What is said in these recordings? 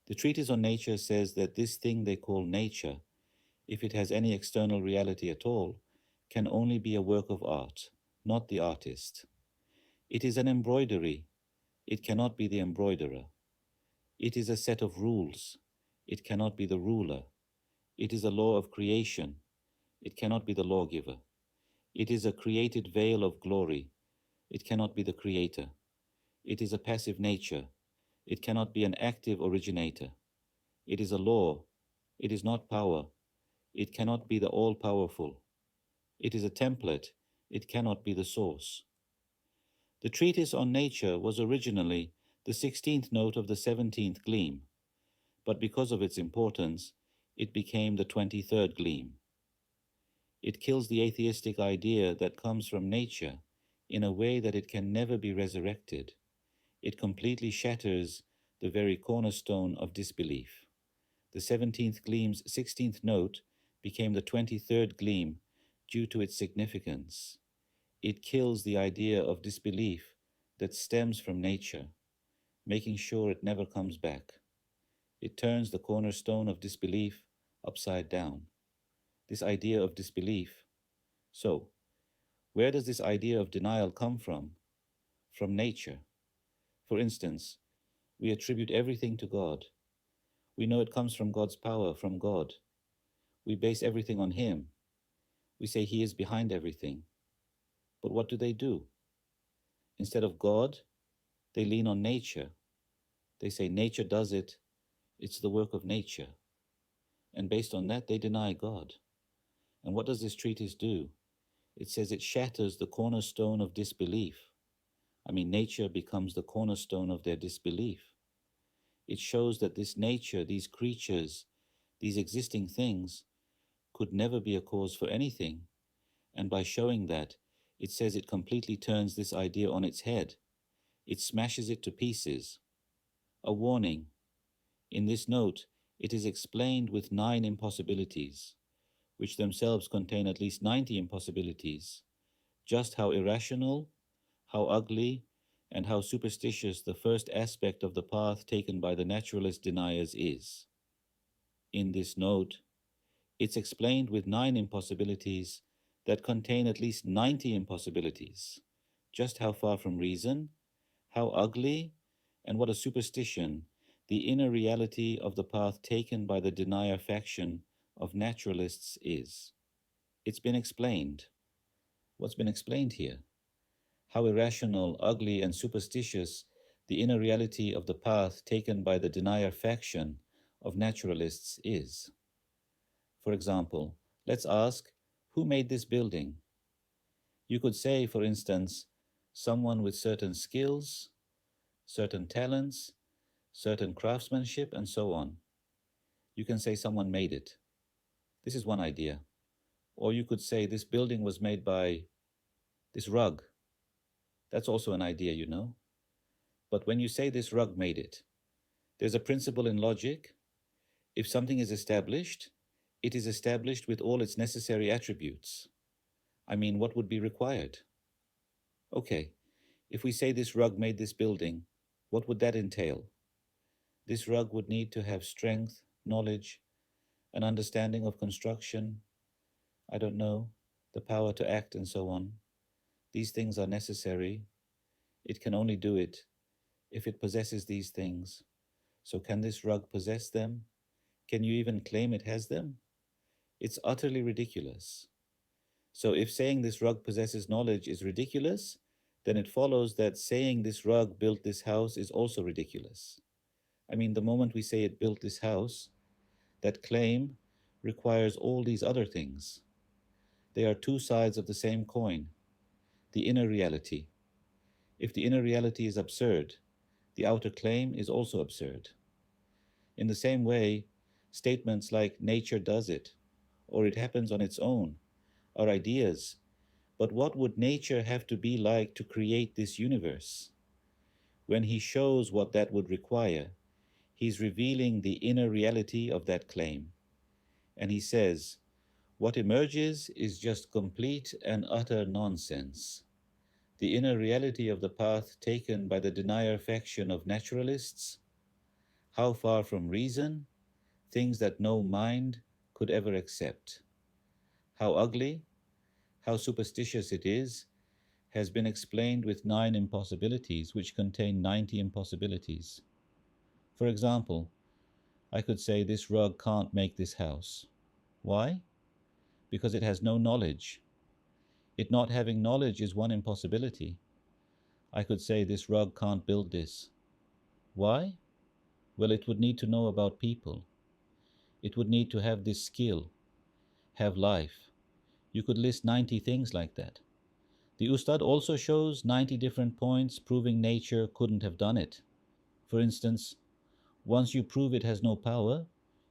The treatise on nature says that this thing they call nature, if it has any external reality at all, can only be a work of art, not the artist. It is an embroidery, it cannot be the embroiderer. It is a set of rules, it cannot be the ruler. It is a law of creation, it cannot be the lawgiver. It is a created veil of glory, it cannot be the creator. It is a passive nature, it cannot be an active originator. It is a law, it is not power, it cannot be the all-powerful. It is a template, it cannot be the source. The treatise on nature was originally the 16th note of the 17th gleam, but because of its importance, it became the 23rd gleam. It kills the atheistic idea that comes from nature in a way that it can never be resurrected. It completely shatters the very cornerstone of disbelief. The 17th gleam's 16th note became the 23rd gleam due to its significance. It kills the idea of disbelief that stems from nature, making sure it never comes back. It turns the cornerstone of disbelief upside down. This idea of disbelief. So, where does this idea of denial come from? From nature. For instance, we attribute everything to God. We know it comes from God's power, from God. We base everything on Him. We say He is behind everything. But what do? Instead of God, they lean on nature. They say nature does it, it's the work of nature. And based on that, they deny God. And what does this treatise do? It says it shatters the cornerstone of disbelief. Nature becomes the cornerstone of their disbelief. It shows that this nature, these creatures, these existing things, could never be a cause for anything. And by showing that, it says it completely turns this idea on its head. It smashes it to pieces. A warning. In this note, it is explained with 9 impossibilities, which themselves contain at least 90 impossibilities, just how irrational, how ugly, and how superstitious the first aspect of the path taken by the naturalist deniers is. In this note, it's explained with 9 impossibilities that contain at least 90 impossibilities, just how far from reason, how ugly, and what a superstition the inner reality of the path taken by the denier faction of naturalists is. It's been explained. What's been explained here? How irrational, ugly, and superstitious the inner reality of the path taken by the denier faction of naturalists is. For example, let's ask, who made this building? You could say, for instance, someone with certain skills, certain talents, certain craftsmanship, and so on. You can say someone made it. This is one idea. Or you could say this building was made by this rug. That's also an idea, you know. But when you say this rug made it, there's a principle in logic. If something is established, it is established with all its necessary attributes. What would be required? Okay, if we say this rug made this building, what would that entail? This rug would need to have strength, knowledge, an understanding of construction, the power to act and so on. These things are necessary. It can only do it if it possesses these things. So can this rug possess them? Can you even claim it has them? It's utterly ridiculous. So if saying this rug possesses knowledge is ridiculous, then it follows that saying this rug built this house is also ridiculous. The moment we say it built this house, that claim requires all these other things. They are 2 sides of the same coin. The inner reality. If the inner reality is absurd, the outer claim is also absurd. In the same way, statements like nature does it, or it happens on its own, are ideas. But what would nature have to be like to create this universe? When he shows what that would require, he's revealing the inner reality of that claim. And he says, what emerges is just complete and utter nonsense. The inner reality of the path taken by the denier faction of naturalists, How far from reason, things that no mind could ever accept. How ugly, how superstitious it is, has been explained with 9 impossibilities which contain 90 impossibilities. For example, I could say this rug can't make this house. Why? Because it has no knowledge. It not having knowledge is one impossibility. I could say this rug can't build this. Why? Well, it would need to know about people. It would need to have this skill, have life. You could list 90 things like that. The Ustad also shows 90 different points proving nature couldn't have done it. For instance, once you prove it has no power,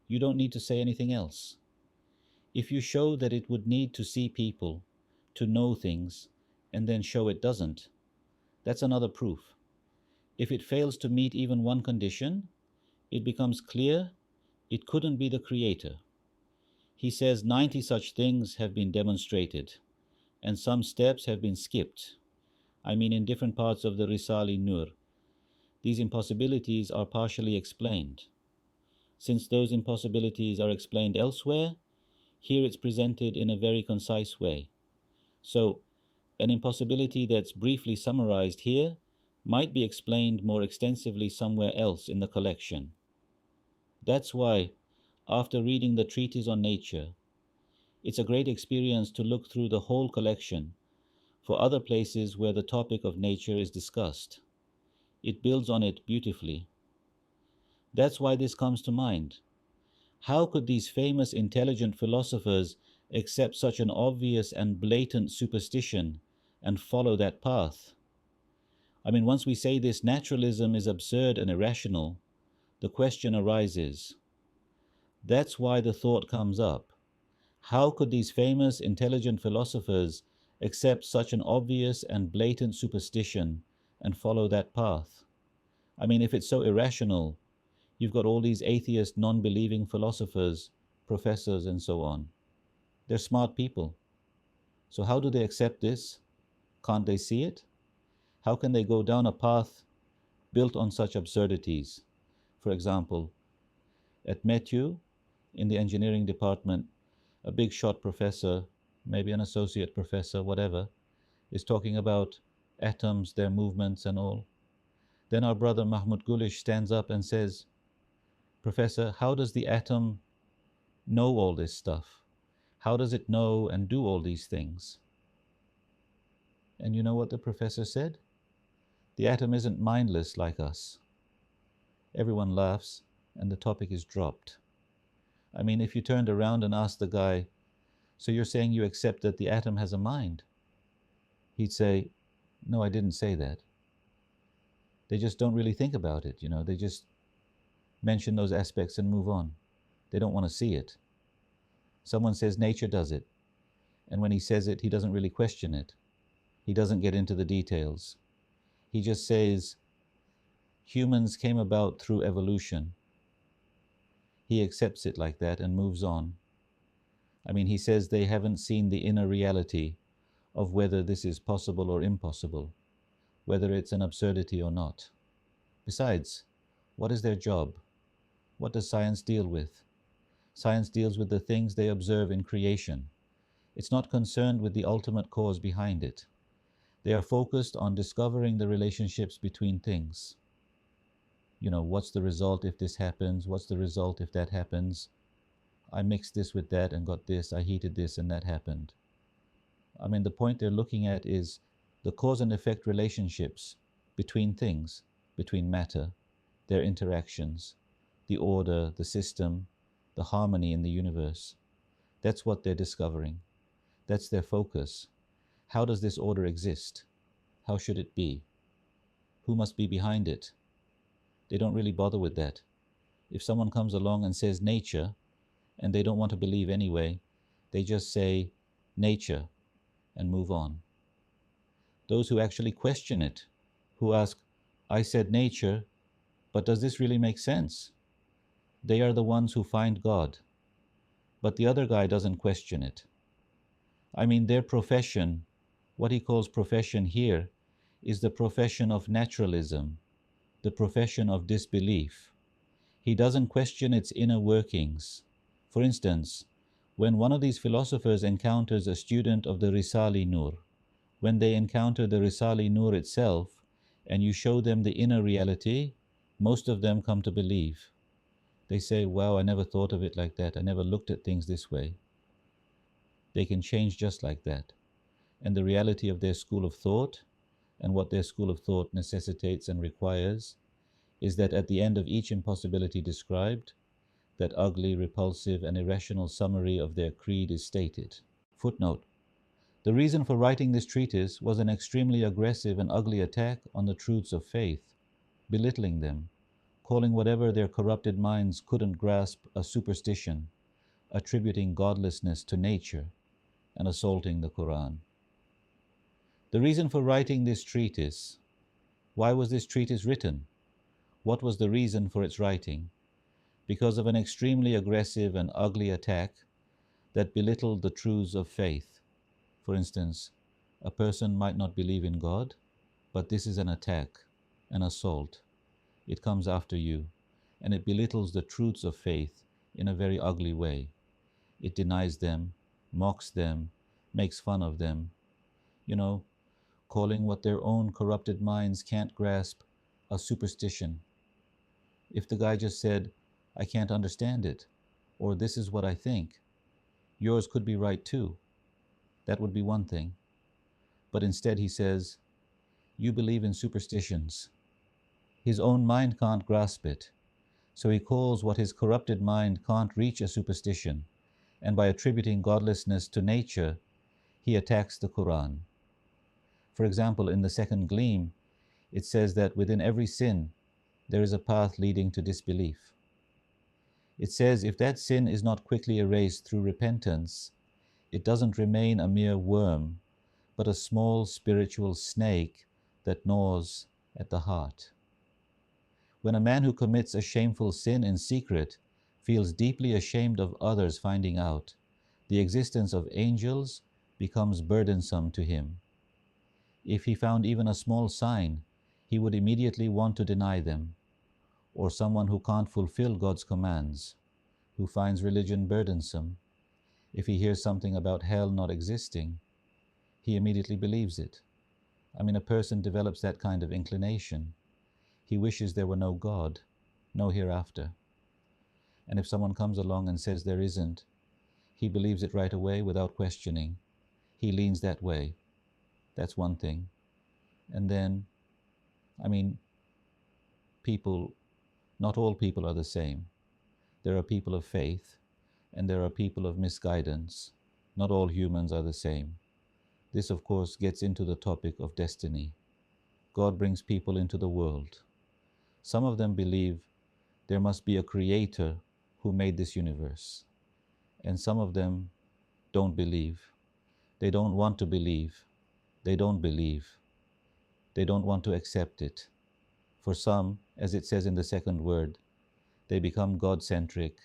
you don't need to say anything else. If you show that it would need to see people, to know things, and then show it doesn't, that's another proof. If it fails to meet even one condition, it becomes clear it couldn't be the creator. He says 90 such things have been demonstrated, and some steps have been skipped. I mean in different parts of the RİSALE-İ Nur. These impossibilities are partially explained. Since those impossibilities are explained elsewhere, here it's presented in a very concise way. So, an impossibility that's briefly summarized here might be explained more extensively somewhere else in the collection. That's why, after reading the Treatise on Nature, it's a great experience to look through the whole collection for other places where the topic of nature is discussed. It builds on it beautifully. That's why this comes to mind. How could these famous intelligent philosophers accept such an obvious and blatant superstition and follow that path? I mean, once we say this naturalism is absurd and irrational, the question arises. That's why the thought comes up. How could these famous intelligent philosophers accept such an obvious and blatant superstition and follow that path? I mean, if it's so irrational, you've got all these atheist, non-believing philosophers, professors, and so on. They're smart people. So how do they accept this? Can't they see it? How can they go down a path built on such absurdities? For example, at Matthew, in the engineering department, a big shot professor, maybe an associate professor, whatever, is talking about atoms, their movements and all. Then our brother Mahmoud Gulish stands up and says, Professor, how does the atom know all this stuff? How does it know and do all these things? And you know what the professor said? The atom isn't mindless like us. Everyone laughs and the topic is dropped. I mean, if you turned around and asked the guy, so you're saying you accept that the atom has a mind? He'd say, no, I didn't say that. They just don't really think about it, you know. They just mention those aspects and move on. They don't want to see it. Someone says nature does it, and when he says it, he doesn't really question it. He doesn't get into the details. He just says, humans came about through evolution. He accepts it like that and moves on. I mean, he says they haven't seen the inner reality of whether this is possible or impossible, whether it's an absurdity or not. Besides, what is their job? What does science deal with? Science deals with the things they observe in creation. It's not concerned with the ultimate cause behind it. They are focused on discovering the relationships between things. You know, what's the result if this happens? What's the result if that happens? I mixed this with that and got this. I heated this and that happened. I mean, the point they're looking at is the cause and effect relationships between things, between matter, their interactions, the order, the system, the harmony in the universe. That's what they're discovering. That's their focus. How does this order exist? How should it be? Who must be behind it? They don't really bother with that. If someone comes along and says nature, and they don't want to believe anyway, they just say nature and move on. Those who actually question it, who ask, I said nature, but does this really make sense? They are the ones who find God. But the other guy doesn't question it. I mean, their profession, what he calls profession here, is the profession of naturalism, the profession of disbelief. He doesn't question its inner workings. For instance, when one of these philosophers encounters a student of the RİSALE-İ Nur, when they encounter the RİSALE-İ Nur itself, and you show them the inner reality, most of them come to believe. They say, wow, I never thought of it like that. I never looked at things this way. They can change just like that. And the reality of their school of thought, and what their school of thought necessitates and requires, is that at the end of each impossibility described, that ugly, repulsive, and irrational summary of their creed is stated. Footnote: the reason for writing this treatise was an extremely aggressive and ugly attack on the truths of faith, belittling them, calling whatever their corrupted minds couldn't grasp a superstition, attributing godlessness to nature, and assaulting the Quran. The reason for writing this treatise. Why was this treatise written? What was the reason for its writing? Because of an extremely aggressive and ugly attack that belittled the truths of faith. For instance, a person might not believe in God, but this is an attack, an assault. It comes after you, and it belittles the truths of faith in a very ugly way. It denies them, mocks them, makes fun of them, calling what their own corrupted minds can't grasp a superstition. If the guy just said, I can't understand it, or this is what I think, yours could be right too. That would be one thing. But instead he says, you believe in superstitions. His own mind can't grasp it, so he calls what his corrupted mind can't reach a superstition, and by attributing godlessness to nature, he attacks the Quran. For example, in the second gleam, it says that within every sin, there is a path leading to disbelief. It says if that sin is not quickly erased through repentance, it doesn't remain a mere worm, but a small spiritual snake that gnaws at the heart. When a man who commits a shameful sin in secret feels deeply ashamed of others finding out, the existence of angels becomes burdensome to him. If he found even a small sign, he would immediately want to deny them. Or someone who can't fulfill God's commands, who finds religion burdensome, if he hears something about hell not existing, he immediately believes it. A person develops that kind of inclination. He wishes there were no God, no hereafter. And if someone comes along and says there isn't, he believes it right away without questioning. He leans that way. That's one thing. And then, people, not all people are the same. There are people of faith, and there are people of misguidance. Not all humans are the same. This, of course, gets into the topic of destiny. God brings people into the world. Some of them believe there must be a creator who made this universe. And some of them don't believe. They don't want to believe. They don't believe. They don't want to accept it. For some, as it says in the second word, they become God-centric.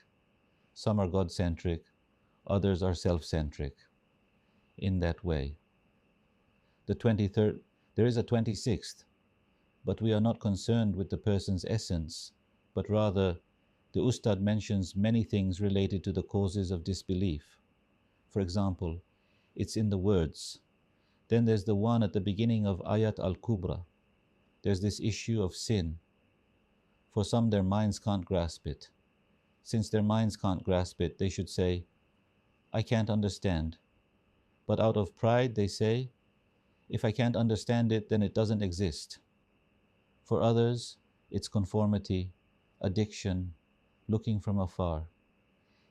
Some are God-centric, others are self-centric. In that way. The 23rd, there is a 26th, but we are not concerned with the person's essence, but rather the Ustad mentions many things related to the causes of disbelief. For example, it's in the words. Then there's the one at the beginning of Ayat al-Kubra. There's this issue of sin. For some, their minds can't grasp it. Since their minds can't grasp it, they should say, I can't understand. But out of pride, they say, if I can't understand it, then it doesn't exist. For others, it's conformity, addiction, looking from afar.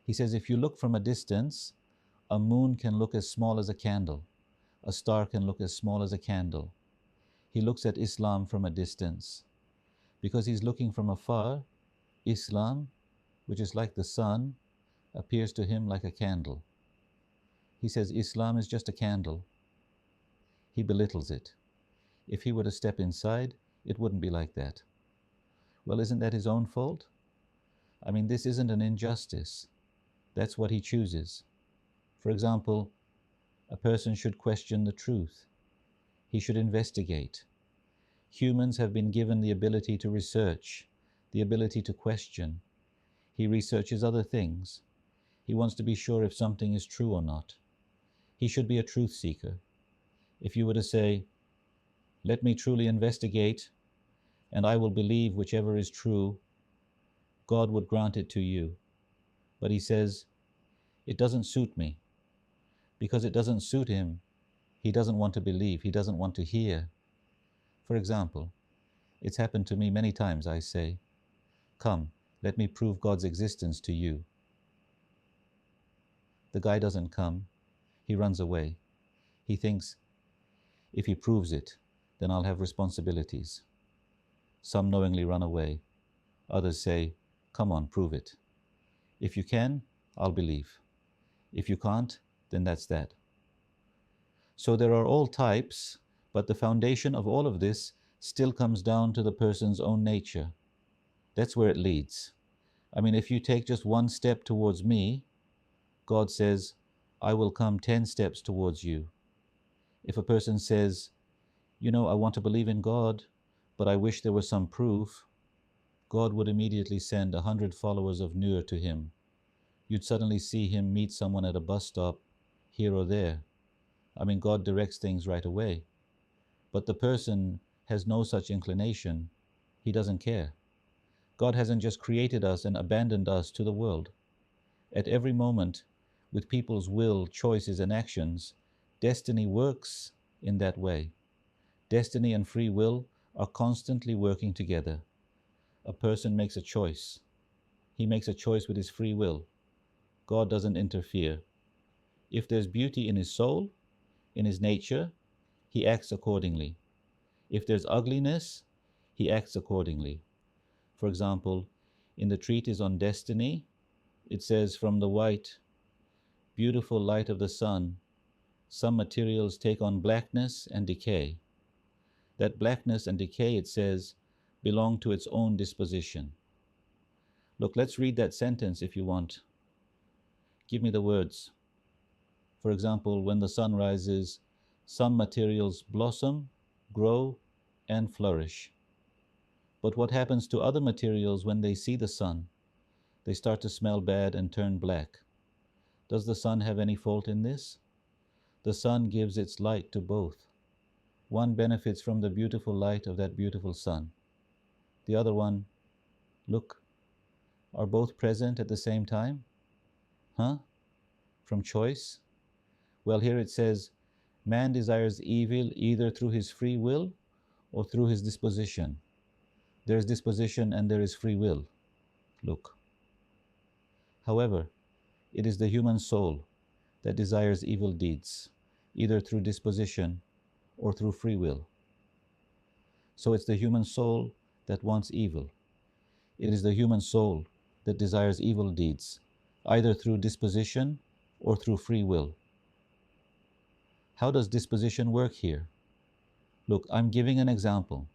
He says if you look from a distance, a moon can look as small as a candle. A star can look as small as a candle. He looks at Islam from a distance. Because he's looking from afar, Islam, which is like the sun, appears to him like a candle. He says Islam is just a candle. He belittles it. If he were to step inside, it wouldn't be like that. Well, isn't that his own fault? This isn't an injustice. That's what he chooses. For example, a person should question the truth. He should investigate. Humans have been given the ability to research, the ability to question, He researches other things. He wants to be sure if something is true or not. He should be a truth seeker. If you were to say, let me truly investigate, and I will believe whichever is true, God would grant it to you. But he says, it doesn't suit me. Because it doesn't suit him, he doesn't want to believe, he doesn't want to hear. For example, it's happened to me many times. I say, come, let me prove God's existence to you. The guy doesn't come, he runs away. He thinks, if he proves it, then I'll have responsibilities. Some knowingly run away. Others say, come on, prove it. If you can, I'll believe. If you can't, then that's that. So there are all types, but the foundation of all of this still comes down to the person's own nature. That's where it leads. I mean, if you take just one step towards me, God says, I will come 10 steps towards you. If a person says, you know, I want to believe in God, but I wish there was some proof, God would immediately send 100 followers of Nur to him. You'd suddenly see him meet someone at a bus stop here or there. I mean, God directs things right away. But the person has no such inclination. He doesn't care. God hasn't just created us and abandoned us to the world. At every moment, with people's will, choices, and actions, destiny works in that way. Destiny and free will are constantly working together. A person makes a choice. He makes a choice with his free will. God doesn't interfere. If there's beauty in his soul, in his nature, he acts accordingly. If there's ugliness, he acts accordingly. For example, in the Treatise on Destiny, it says, from the white, beautiful light of the sun, some materials take on blackness and decay. That blackness and decay, it says, belong to its own disposition. Look, let's read that sentence if you want. Give me the words. For example, when the sun rises, some materials blossom, grow, and flourish. But what happens to other materials when they see the sun? They start to smell bad and turn black. Does the sun have any fault in this? The sun gives its light to both. One benefits from the beautiful light of that beautiful sun. The other one, look, are both present at the same time? Huh? From choice? Well, here it says, man desires evil either through his free will or through his disposition. There is disposition and there is free will. Look. However, it is the human soul that desires evil deeds, either through disposition or through free will. So it's the human soul that wants evil. It is the human soul that desires evil deeds, either through disposition or through free will. How does disposition work here? Look, I'm giving an example.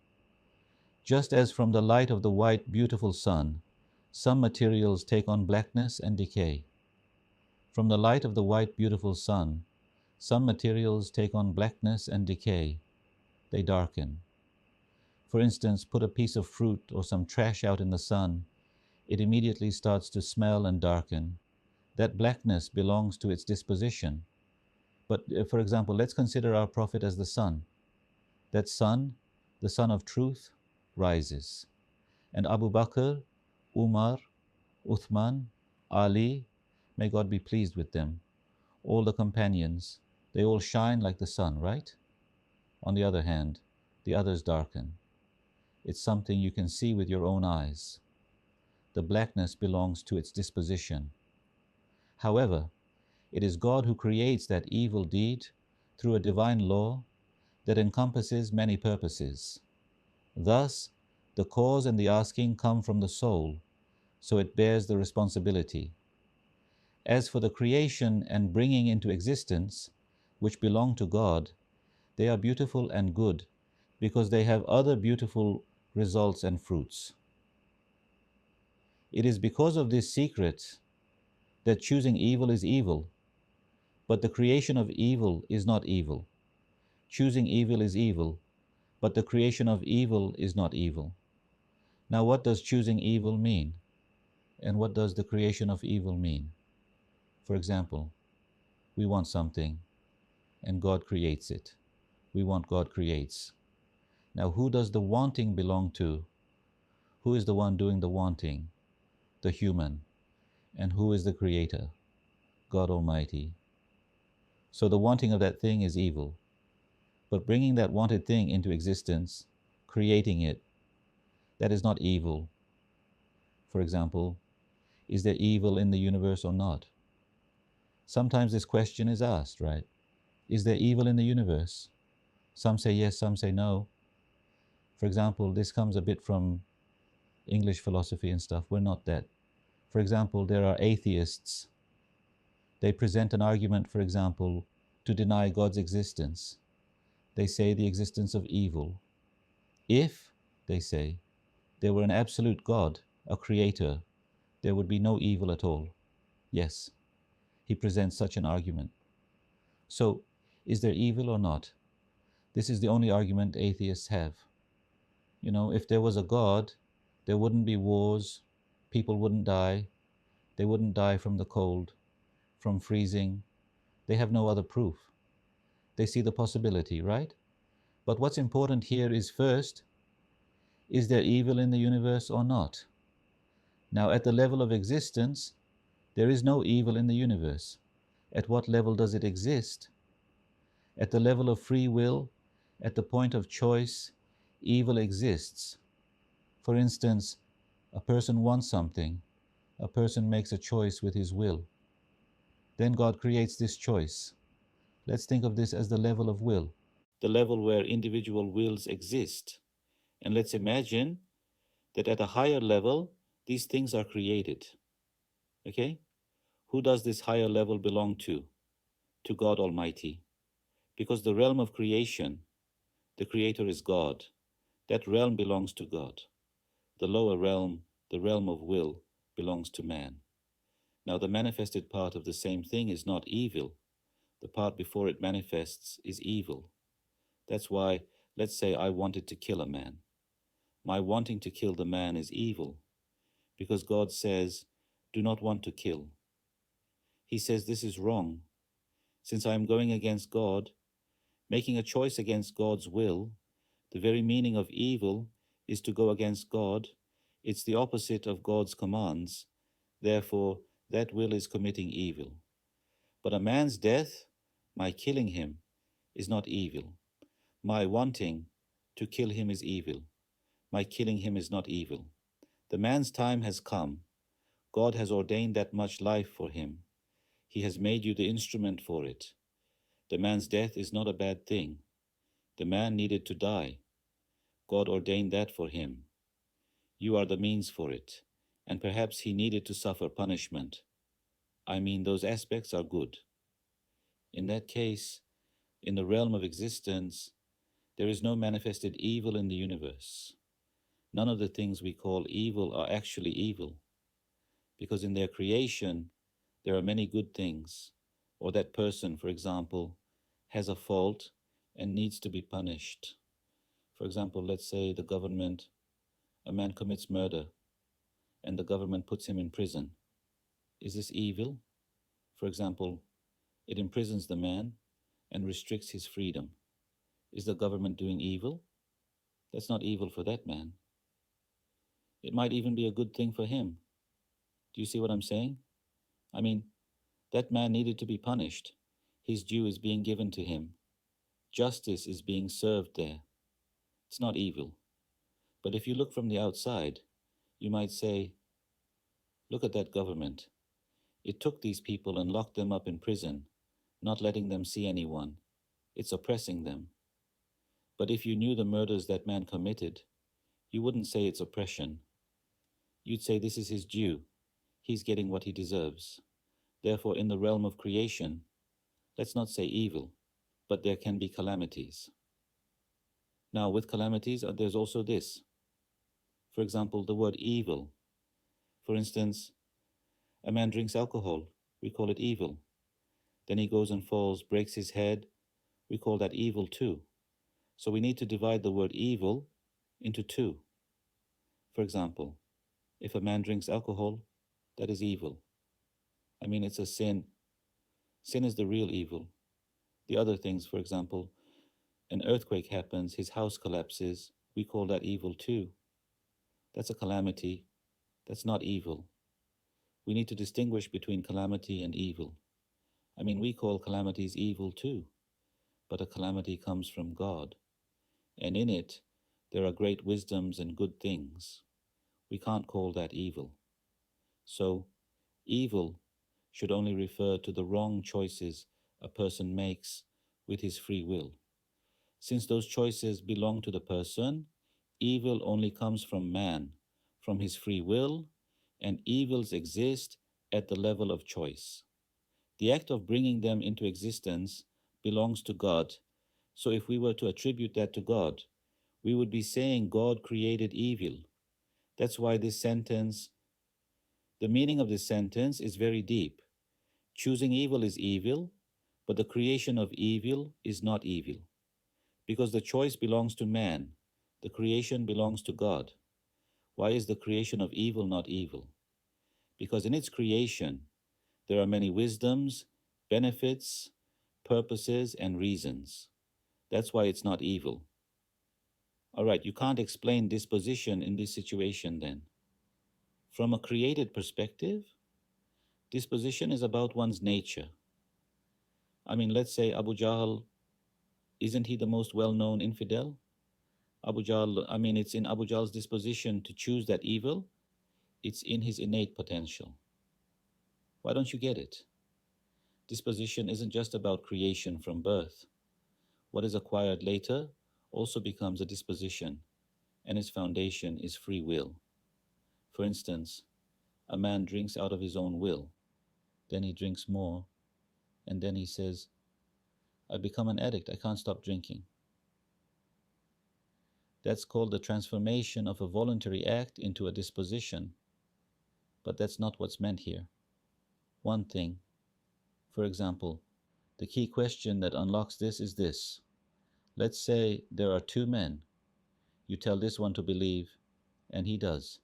Just as from the light of the white, beautiful sun, some materials take on blackness and decay. From the light of the white, beautiful sun, some materials take on blackness and decay. They darken. For instance, put a piece of fruit or some trash out in the sun, it immediately starts to smell and darken. That blackness belongs to its disposition. But for example, let's consider our Prophet as the sun. That sun, the sun of truth, rises. And Abu Bakr, Umar, Uthman, Ali, may God be pleased with them, all the companions, they all shine like the sun, right? On the other hand, the others darken. It's something you can see with your own eyes. The blackness belongs to its disposition. However, it is God who creates that evil deed through a divine law that encompasses many purposes. Thus, the cause and the asking come from the soul, so it bears the responsibility. As for the creation and bringing into existence, which belong to God, they are beautiful and good because they have other beautiful results and fruits. It is because of this secret that choosing evil is evil, but the creation of evil is not evil. Choosing evil is evil, but the creation of evil is not evil. Now, what does choosing evil mean? And what does the creation of evil mean? For example, we want something, and God creates it. We want, God creates. Now, who does the wanting belong to? Who is the one doing the wanting? The human. And who is the creator? God Almighty. So the wanting of that thing is evil. But bringing that wanted thing into existence, creating it, that is not evil. For example, is there evil in the universe or not? Sometimes this question is asked, right? Is there evil in the universe? Some say yes, some say no. For example, this comes a bit from English philosophy and stuff. We're not that. For example, there are atheists. They present an argument, for example, to deny God's existence. They say the existence of evil. If, they say, there were an absolute God, a creator, there would be no evil at all. Yes, he presents such an argument. So, is there evil or not? This is the only argument atheists have. You know, if there was a God, there wouldn't be wars, people wouldn't die, they wouldn't die from the cold, from freezing. They have no other proof. They see the possibility, right? But what's important here is first, is there evil in the universe or not? Now, at the level of existence, there is no evil in the universe. At what level does it exist? At the level of free will, at the point of choice, evil exists. For instance, a person wants something. A person makes a choice with his will. Then God creates this choice. Let's think of this as the level of will, the level where individual wills exist. And let's imagine that at a higher level, these things are created. Okay? Who does this higher level belong to? To God Almighty. Because the realm of creation, the creator is God. That realm belongs to God. The lower realm, the realm of will, belongs to man. Now, the manifested part of the same thing is not evil. The part before it manifests is evil. That's why, let's say I wanted to kill a man. My wanting to kill the man is evil, because God says, do not want to kill. He says this is wrong. Since I am going against God, making a choice against God's will, the very meaning of evil is to go against God. It's the opposite of God's commands. Therefore, that will is committing evil. But a man's death, my killing him, is not evil. My wanting to kill him is evil. My killing him is not evil. The man's time has come. God has ordained that much life for him. He has made you the instrument for it. The man's death is not a bad thing. The man needed to die. God ordained that for him. You are the means for it, and perhaps he needed to suffer punishment. I mean, those aspects are good. In that case, in the realm of existence, there is no manifested evil in the universe. None of the things we call evil are actually evil, because in their creation, there are many good things. Or that person, for example, has a fault and needs to be punished. For example, let's say the government, a man commits murder, and the government puts him in prison. Is this evil? For example, it imprisons the man and restricts his freedom. Is the government doing evil? That's not evil for that man. It might even be a good thing for him. Do you see what I'm saying? I mean, that man needed to be punished. His due is being given to him. Justice is being served there. It's not evil. But if you look from the outside, you might say, look at that government. It took these people and locked them up in prison, not letting them see anyone. It's oppressing them. But if you knew the murders that man committed, you wouldn't say it's oppression. You'd say this is his due. He's getting what he deserves. Therefore, in the realm of creation, let's not say evil, but there can be calamities. Now, with calamities, there's also this. For example, the word evil. For instance, a man drinks alcohol. We call it evil. Then he goes and falls, breaks his head. We call that evil too. So we need to divide the word evil into two. For example, if a man drinks alcohol, that is evil. I mean, it's a sin. Sin is the real evil. The other things, for example, an earthquake happens, his house collapses, we call that evil too. That's a calamity. That's not evil. We need to distinguish between calamity and evil. I mean, we call calamities evil too, but a calamity comes from God, and in it there are great wisdoms and good things. We can't call that evil. So, evil should only refer to the wrong choices a person makes with his free will. Since those choices belong to the person, evil only comes from man, from his free will, and evils exist at the level of choice. The act of bringing them into existence belongs to God, so if we were to attribute that to God, we would be saying God created evil. That's why the meaning of this sentence is very deep. Choosing evil is evil, but the creation of evil is not evil. Because the choice belongs to man, the creation belongs to God. Why is the creation of evil not evil? Because in its creation, there are many wisdoms, benefits, purposes, and reasons. That's why it's not evil. All right, you can't explain disposition in this situation then. From a created perspective, disposition is about one's nature. I mean, let's say Abu Jahl, isn't he the most well-known infidel? Abu Jahl, I mean, it's in Abu Jahl's disposition to choose that evil. It's in his innate potential. Why don't you get it? Disposition isn't just about creation from birth. What is acquired later also becomes a disposition, and its foundation is free will. For instance, a man drinks out of his own will, then he drinks more, and then he says, I become an addict, I can't stop drinking. That's called the transformation of a voluntary act into a disposition, but that's not what's meant here. One thing, for example, the key question that unlocks this is this. Let's say there are two men. You tell this one to believe, and he does.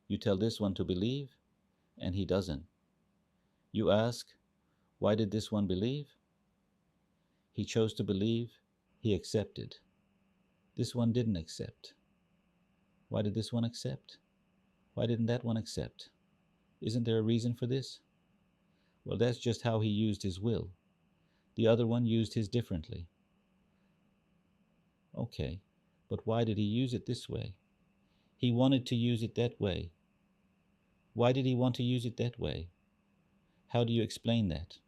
You tell this one to believe, and he doesn't. You ask, why did this one believe? He chose to believe, he accepted. This one didn't accept. Why did this one accept? Why didn't that one accept? Isn't there a reason for this? Well, that's just how he used his will. The other one used his differently. Okay, but why did he use it this way? He wanted to use it that way. Why did he want to use it that way? How do you explain that?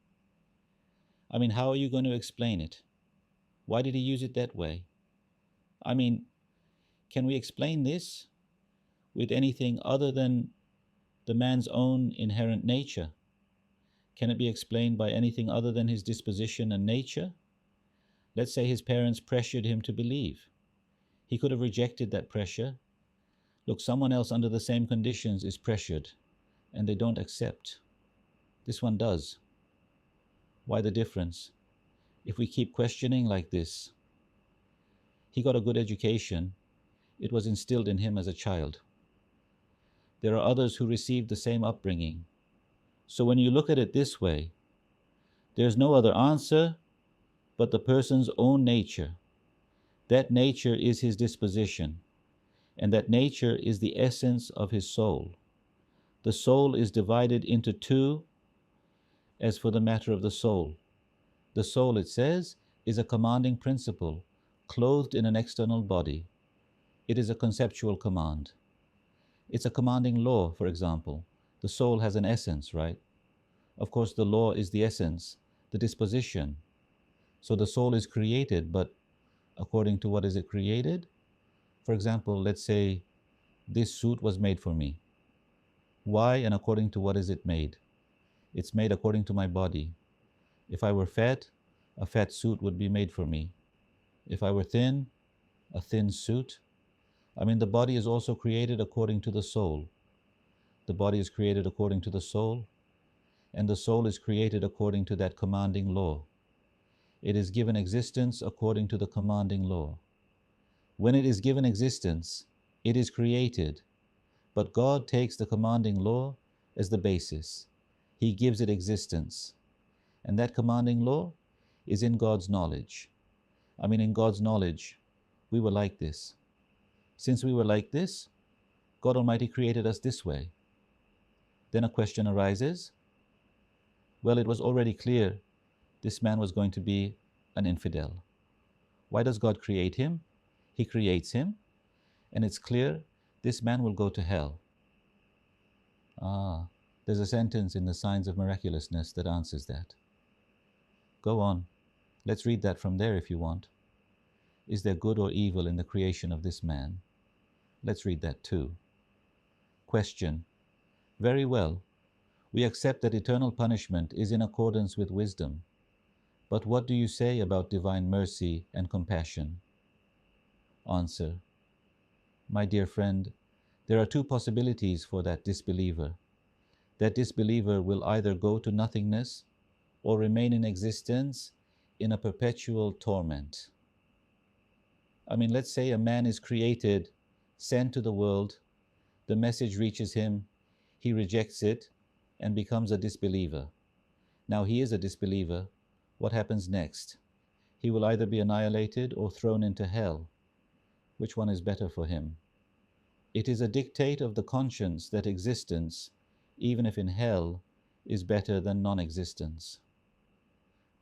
I mean, how are you going to explain it? Why did he use it that way? I mean, can we explain this with anything other than the man's own inherent nature? Can it be explained by anything other than his disposition and nature? Let's say his parents pressured him to believe. He could have rejected that pressure. Look, someone else under the same conditions is pressured, and they don't accept. This one does. Why the difference? If we keep questioning like this, he got a good education. It was instilled in him as a child. There are others who received the same upbringing. So when you look at it this way, there's no other answer but the person's own nature. That nature is his disposition, and that nature is the essence of his soul. The soul is divided into two. As for the matter of the soul, it says, is a commanding principle, clothed in an external body. It is a conceptual command. It's a commanding law, for example. The soul has an essence, right? Of course, the law is the essence, the disposition. So the soul is created, but according to what is it created? For example, let's say this suit was made for me. Why and according to what is it made? It's made according to my body. If I were fat, a fat suit would be made for me. If I were thin, a thin suit. I mean, the body is also created according to the soul. The body is created according to the soul, and the soul is created according to that commanding law. It is given existence according to the commanding law. When it is given existence, it is created, but God takes the commanding law as the basis. He gives it existence. And that commanding law is in God's knowledge. In God's knowledge, we were like this. Since we were like this, God Almighty created us this way. Then a question arises. Well, it was already clear this man was going to be an infidel. Why does God create him? He creates him, and it's clear this man will go to hell. There's a sentence in the Signs of Miraculousness that answers that. Go on. Let's read that from there if you want. Is there good or evil in the creation of this man? Let's read that too. Question. Very well. We accept that eternal punishment is in accordance with wisdom. But what do you say about divine mercy and compassion? Answer. My dear friend, there are two possibilities for that disbeliever. That disbeliever will either go to nothingness or remain in existence in a perpetual torment. Let's say a man is created, sent to the world, the message reaches him, he rejects it, and becomes a disbeliever. Now he is a disbeliever. What happens next? He will either be annihilated or thrown into hell. Which one is better for him? It is a dictate of the conscience that existence, even if in hell, is better than non-existence.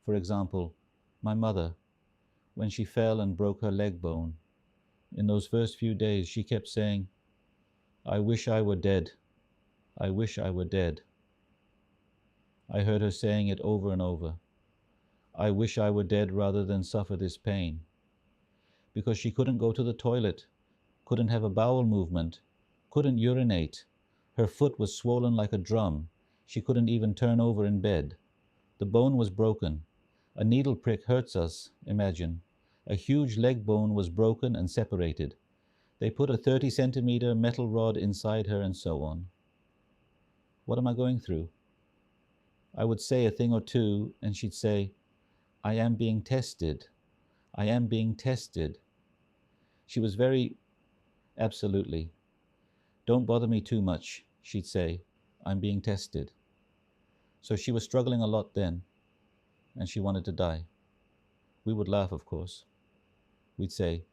For example, my mother, when she fell and broke her leg bone, in those first few days she kept saying, "I wish I were dead. I wish I were dead." I heard her saying it over and over. I wish I were dead rather than suffer this pain. Because she couldn't go to the toilet, couldn't have a bowel movement, couldn't urinate. Her foot was swollen like a drum. She couldn't even turn over in bed. The bone was broken. A needle prick hurts us, imagine. A huge leg bone was broken and separated. They put a 30-centimeter metal rod inside her and so on. What am I going through? I would say a thing or two and she'd say, "I am being tested. I am being tested." She was very, absolutely. "Don't bother me too much," she'd say. "I'm being tested." So she was struggling a lot then, and she wanted to die. We would laugh, of course. We'd say,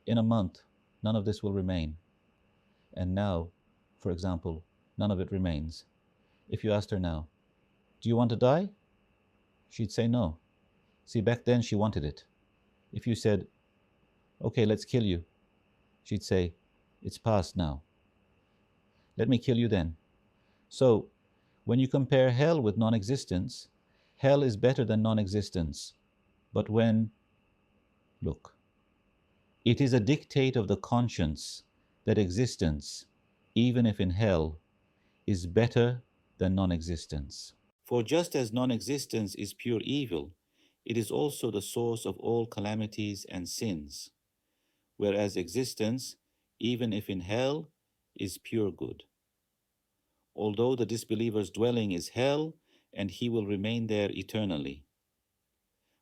"In a month, none of this will remain." And now, for example, none of it remains. If you asked her now, "Do you want to die?" she'd say no. See, back then she wanted it. If you said, "Okay, let's kill you," she'd say, "It's past now. Let me kill you then." So, when you compare hell with non-existence, hell is better than non-existence. But look, it is a dictate of the conscience that existence, even if in hell, is better than non-existence. For just as non-existence is pure evil, it is also the source of all calamities and sins, whereas existence, even if in hell, is pure good. Although the disbeliever's dwelling is hell, and he will remain there eternally.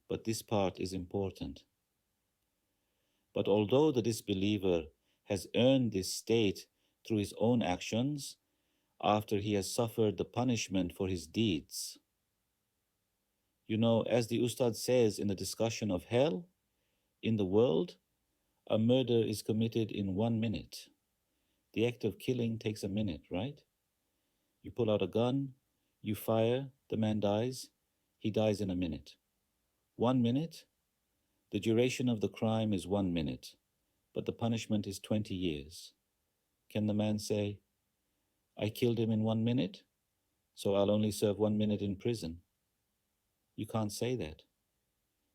But this part is important. But although the disbeliever has earned this state through his own actions, after he has suffered the punishment for his deeds. As the Ustad says in the discussion of hell, in the world, a murder is committed in 1 minute. The act of killing takes a minute, right? You pull out a gun, you fire, the man dies, he dies in a minute. 1 minute? The duration of the crime is 1 minute, but the punishment is 20 years. Can the man say, "I killed him in 1 minute, so I'll only serve 1 minute in prison"? You can't say that.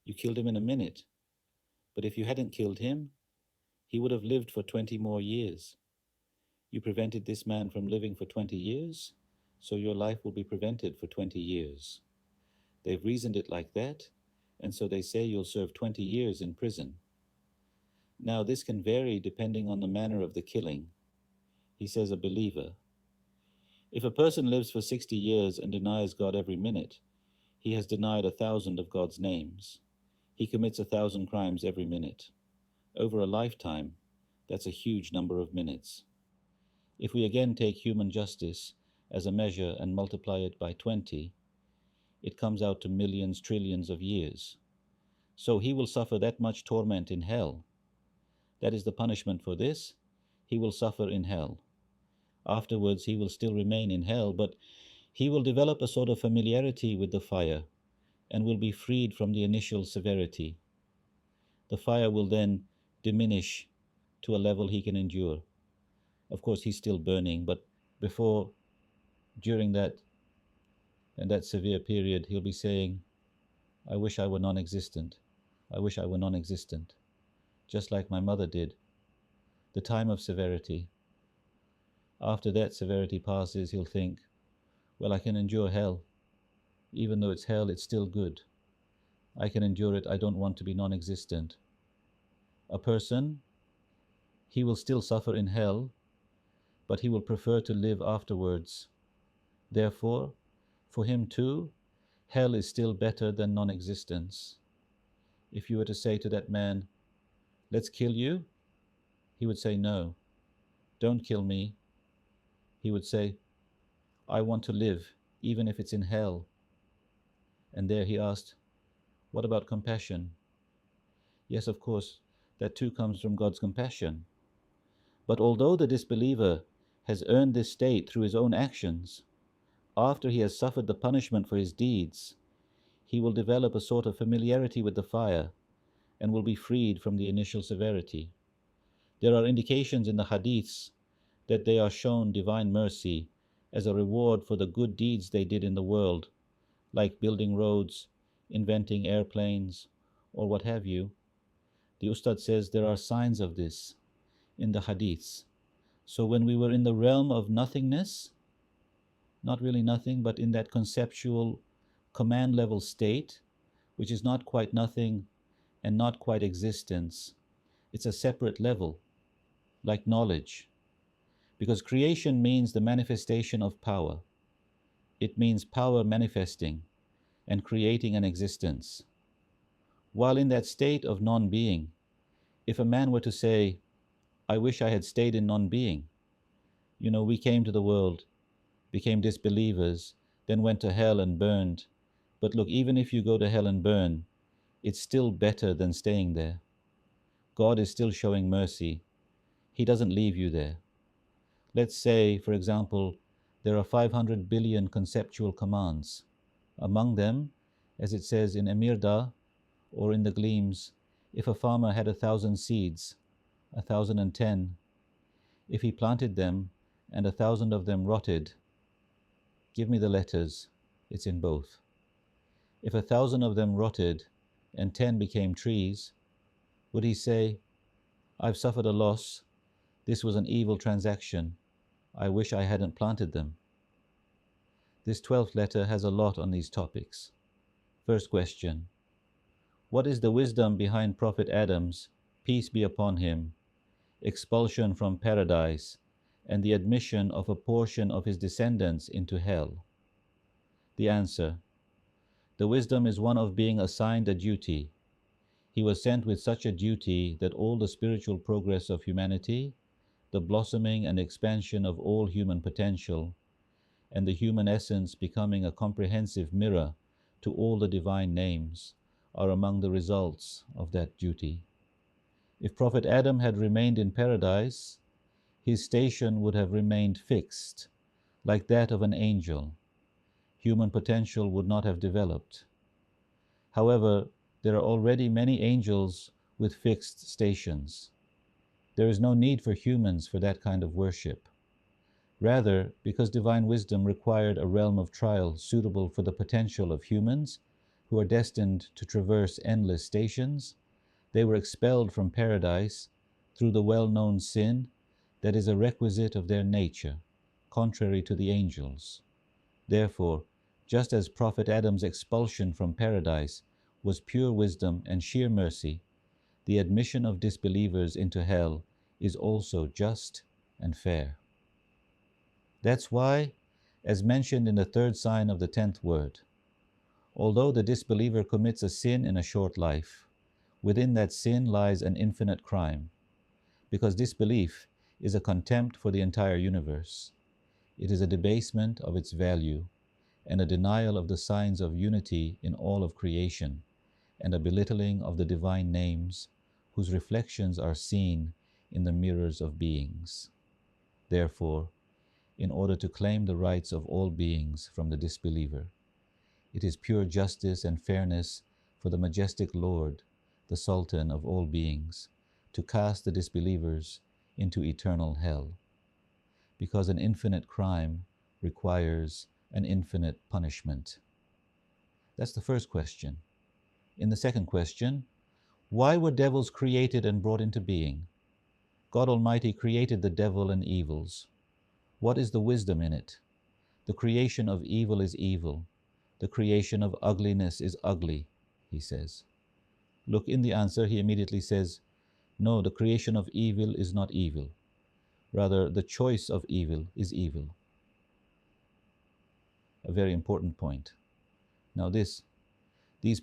You killed him in a minute, but if you hadn't killed him, he would have lived for 20 more years. You prevented this man from living for 20 years, so your life will be prevented for 20 years. They've reasoned it like that, and so they say you'll serve 20 years in prison. Now, this can vary depending on the manner of the killing. He says a believer. If a person lives for 60 years and denies God every minute, he has denied 1,000 of God's names. He commits 1,000 crimes every minute. Over a lifetime, that's a huge number of minutes. If we again take human justice as a measure and multiply it by 20, it comes out to millions, trillions of years. So he will suffer that much torment in hell. That is the punishment for this. He will suffer in hell. Afterwards, he will still remain in hell, but he will develop a sort of familiarity with the fire and will be freed from the initial severity. The fire will then diminish to a level he can endure. Of course, he's still burning, but during that severe period, he'll be saying, I wish I were non-existent. I wish I were non-existent. Just like my mother did. The time of severity. After that severity passes, he'll think, well, I can endure hell. Even though it's hell, it's still good. I can endure it. I don't want to be non-existent. A person, he will still suffer in hell, but he will prefer to live afterwards. Therefore, for him too, hell is still better than non-existence. If you were to say to that man, let's kill you, he would say, no, don't kill me. He would say, I want to live, even if it's in hell. And there he asked, what about compassion? Yes, of course, that too comes from God's compassion. But although the disbeliever has earned this state through his own actions, after he has suffered the punishment for his deeds, he will develop a sort of familiarity with the fire and will be freed from the initial severity. There are indications in the hadiths that they are shown divine mercy as a reward for the good deeds they did in the world, like building roads, inventing airplanes, or what have you. The Ustad says there are signs of this in the hadiths. So when we were in the realm of nothingness, not really nothing, but in that conceptual command level state, which is not quite nothing and not quite existence, it's a separate level, like knowledge. Because creation means the manifestation of power. It means power manifesting and creating an existence. While in that state of non-being, if a man were to say, I wish I had stayed in non-being, we came to the world, became disbelievers, then went to hell and burned. But look, even if you go to hell and burn, it's still better than staying there. God is still showing mercy. He doesn't leave you there. Let's say, for example, there are 500 billion conceptual commands. Among them, as it says in Emirda or in the Gleams, if a farmer had 1,000 seeds, 1,010, if he planted them and 1,000 of them rotted, give me the letters, it's in both. If 1,000 of them rotted and 10 became trees, would he say, I've suffered a loss, this was an evil transaction, I wish I hadn't planted them? This 12th letter has a lot on these topics. First question, what is the wisdom behind Prophet Adam's, peace be upon him, expulsion from paradise and the admission of a portion of his descendants into hell? The answer, the wisdom is one of being assigned a duty. He was sent with such a duty that all the spiritual progress of humanity, the blossoming and expansion of all human potential, and the human essence becoming a comprehensive mirror to all the divine names, are among the results of that duty. If Prophet Adam had remained in paradise, his station would have remained fixed, like that of an angel. Human potential would not have developed. However, there are already many angels with fixed stations. There is no need for humans for that kind of worship. Rather, because divine wisdom required a realm of trial suitable for the potential of humans who are destined to traverse endless stations, they were expelled from paradise through the well-known sin that is a requisite of their nature, contrary to the angels. Therefore, just as Prophet Adam's expulsion from paradise was pure wisdom and sheer mercy, the admission of disbelievers into hell is also just and fair. That's why, as mentioned in the third sign of the 10th word, although the disbeliever commits a sin in a short life, within that sin lies an infinite crime, because disbelief is a contempt for the entire universe. It is a debasement of its value and a denial of the signs of unity in all of creation, and a belittling of the divine names whose reflections are seen in the mirrors of beings. Therefore, in order to claim the rights of all beings from the disbeliever, it is pure justice and fairness for the majestic Lord, the Sultan of all beings, to cast the disbelievers into eternal hell, because an infinite crime requires an infinite punishment. That's the first question. In the second question, why were devils created and brought into being? God Almighty created the devil and evils. What is the wisdom in it? The creation of evil is evil. The creation of ugliness is ugly, he says. Look, in the answer, he immediately says, no, the creation of evil is not evil. Rather, the choice of evil is evil. A very important point. Now these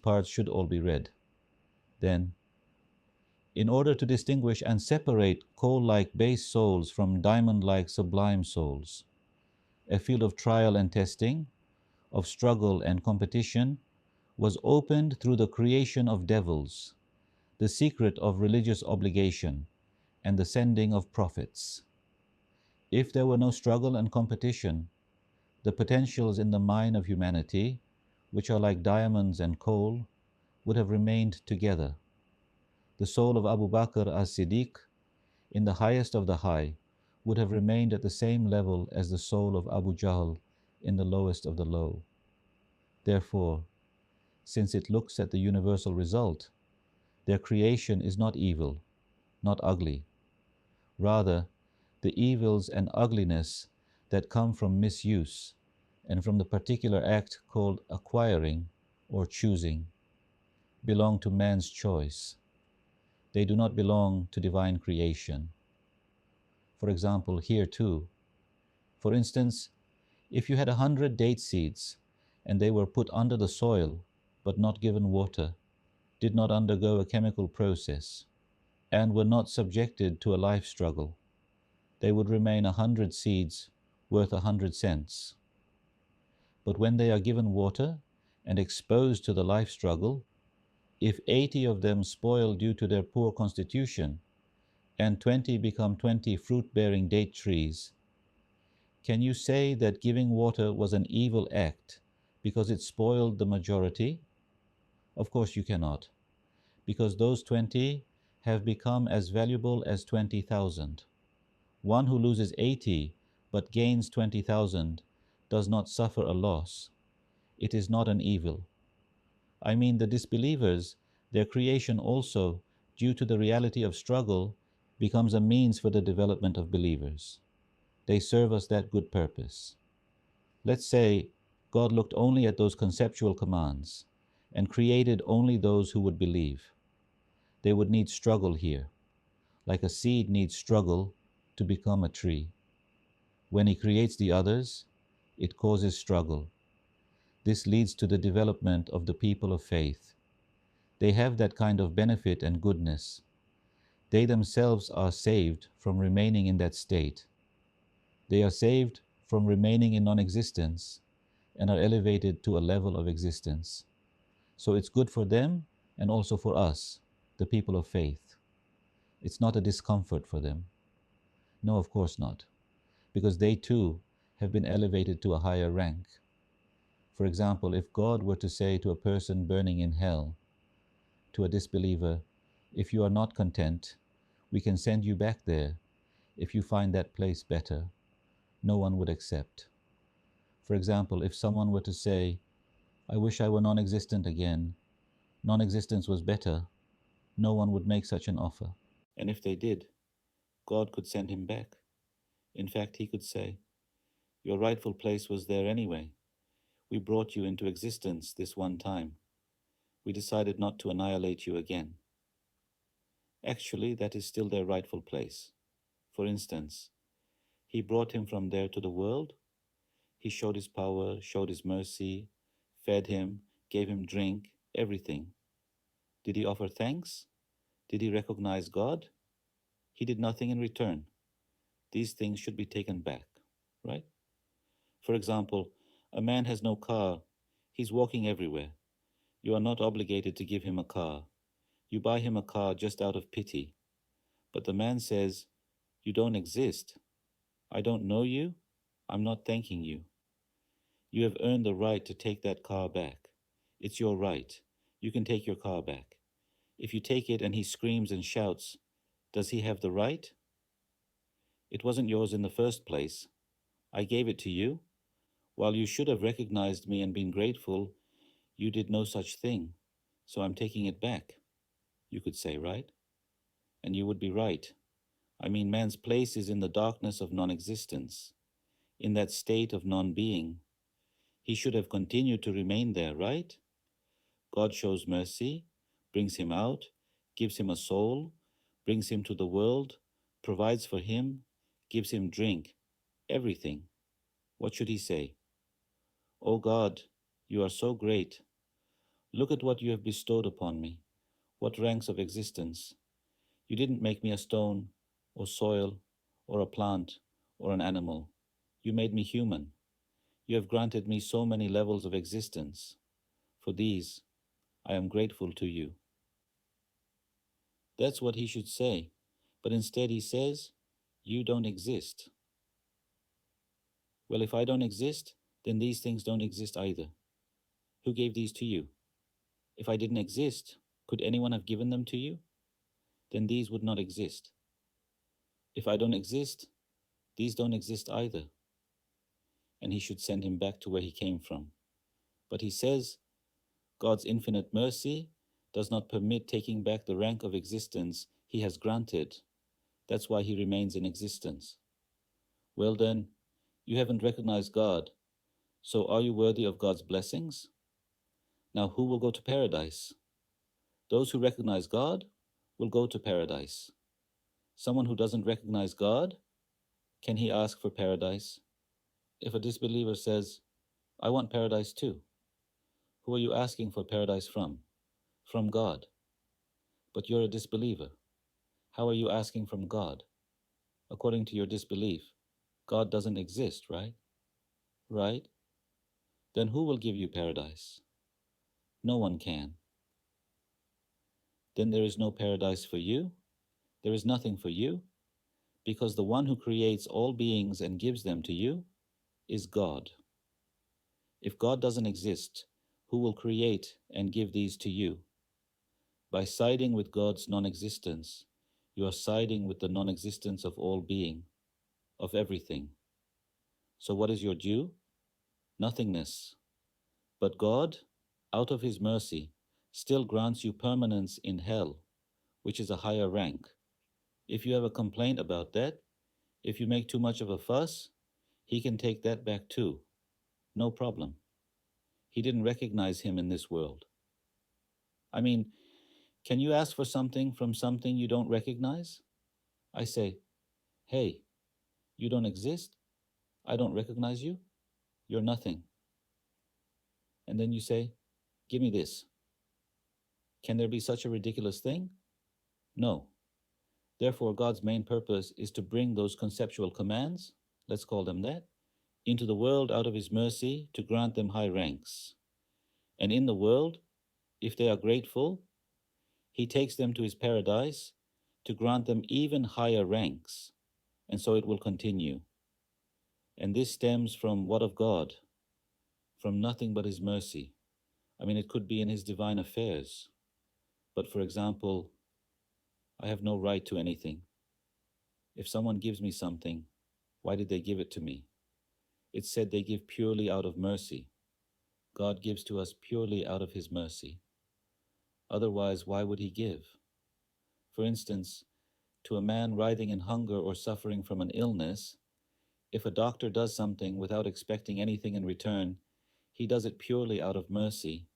parts should all be read. Then, in order to distinguish and separate coal-like base souls from diamond-like sublime souls, a field of trial and testing, of struggle and competition, was opened through the creation of devils, the secret of religious obligation, and the sending of prophets. If there were no struggle and competition, the potentials in the mine of humanity, which are like diamonds and coal, would have remained together. The soul of Abu Bakr as-Siddiq, in the highest of the high, would have remained at the same level as the soul of Abu Jahl in the lowest of the low. Therefore, since it looks at the universal result, their creation is not evil, not ugly. Rather, the evils and ugliness that come from misuse and from the particular act called acquiring or choosing belong to man's choice. They do not belong to divine creation. For example, here too, for instance, if you had 100 date seeds and they were put under the soil but not given water, did not undergo a chemical process, and were not subjected to a life struggle, they would remain 100 seeds worth 100 cents. But when they are given water and exposed to the life struggle, if 80 of them spoil due to their poor constitution, and 20 become 20 fruit-bearing date trees, can you say that giving water was an evil act because it spoiled the majority? Of course you cannot, because those 20 have become as valuable as 20,000. One who loses 80 but gains 20,000 does not suffer a loss. It is not an evil. I mean, the disbelievers, their creation also, due to the reality of struggle, becomes a means for the development of believers. They serve us that good purpose. Let's say God looked only at those conceptual commands and created only those who would believe. They would need struggle here, like a seed needs struggle to become a tree. When he creates the others, it causes struggle. This leads to the development of the people of faith. They have that kind of benefit and goodness. They themselves are saved from remaining in that state. They are saved from remaining in non-existence and are elevated to a level of existence. So it's good for them and also for us, the people of faith. It's not a discomfort for them. No, of course not, because they too have been elevated to a higher rank. For example, if God were to say to a person burning in hell, to a disbeliever, if you are not content, we can send you back there if you find that place better, no one would accept. For example, if someone were to say, I wish I were non-existent again, non-existence was better, no one would make such an offer. And if they did, God could send him back. In fact, he could say, your rightful place was there anyway. We brought you into existence this one time. We decided not to annihilate you again. Actually, that is still their rightful place. For instance, he brought him from there to the world. He showed his power, showed his mercy, fed him, gave him drink, everything. Did he offer thanks? Did he recognize God? He did nothing in return. These things should be taken back, right? For example, a man has no car. He's walking everywhere. You are not obligated to give him a car. You buy him a car just out of pity. But the man says, "You don't exist. I don't know you. I'm not thanking you. You have earned the right to take that car back. It's your right. You can take your car back." If you take it and he screams and shouts, does he have the right? It wasn't yours in the first place. I gave it to you. While you should have recognized me and been grateful, you did no such thing, so I'm taking it back, you could say, right? And you would be right. I mean, man's place is in the darkness of non-existence, in that state of non-being. He should have continued to remain there, right? God shows mercy, brings him out, gives him a soul, brings him to the world, provides for him, gives him drink, everything. What should he say? "Oh God, you are so great. Look at what you have bestowed upon me. What ranks of existence. You didn't make me a stone, or soil, or a plant, or an animal. You made me human. You have granted me so many levels of existence. For these, I am grateful to you." That's what he should say, but instead he says, "You don't exist." Well, if I don't exist, then these things don't exist either. Who gave these to you? If I didn't exist, could anyone have given them to you? Then these would not exist. If I don't exist, these don't exist either. And he should send him back to where he came from. But he says, God's infinite mercy does not permit taking back the rank of existence he has granted. That's why he remains in existence. Well then, you haven't recognized God, so are you worthy of God's blessings? Now who will go to paradise? Those who recognize God will go to paradise. Someone who doesn't recognize God, can he ask for paradise? If a disbeliever says, "I want paradise too," who are you asking for paradise from? From God. But you're a disbeliever. How are you asking from God? According to your disbelief, God doesn't exist, right? Right? Then who will give you paradise? No one can. Then there is no paradise for you. There is nothing for you, because the one who creates all beings and gives them to you is God. If God doesn't exist, who will create and give these to you? By siding with God's non-existence, you are siding with the non-existence of all being, of everything. So what is your due? Nothingness. But God, out of his mercy, still grants you permanence in hell, which is a higher rank. If you have a complaint about that, if you make too much of a fuss, he can take that back too. No problem. He didn't recognize him in this world. I mean, can you ask for something from something you don't recognize? I say, "Hey, you don't exist? I don't recognize you? You're nothing." And then you say, "Give me this." Can there be such a ridiculous thing? No. Therefore, God's main purpose is to bring those conceptual commands, let's call them that, into the world out of his mercy to grant them high ranks. And in the world, if they are grateful, he takes them to his paradise to grant them even higher ranks, and so it will continue. And this stems from what of God? From nothing but his mercy. I mean, it could be in his divine affairs. But for example, I have no right to anything. If someone gives me something, why did they give it to me? It's said they give purely out of mercy. God gives to us purely out of his mercy. Otherwise, why would he give? For instance, to a man writhing in hunger or suffering from an illness, if a doctor does something without expecting anything in return, he does it purely out of mercy.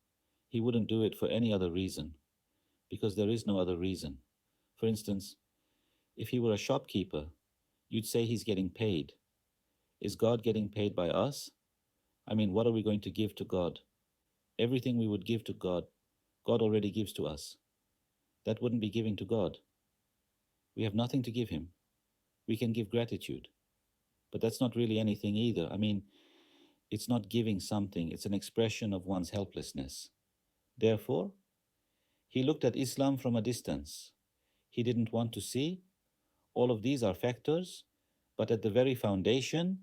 He wouldn't do it for any other reason, because there is no other reason. For instance, if he were a shopkeeper, you'd say he's getting paid. Is God getting paid by us? I mean, what are we going to give to God? Everything we would give to God, God already gives to us. That wouldn't be giving to God. We have nothing to give him. We can give gratitude. But that's not really anything either. I mean, It's not giving something, it's an expression of one's helplessness. Therefore, he looked at Islam from a distance. He didn't want to see. All of these are factors, but at the very foundation,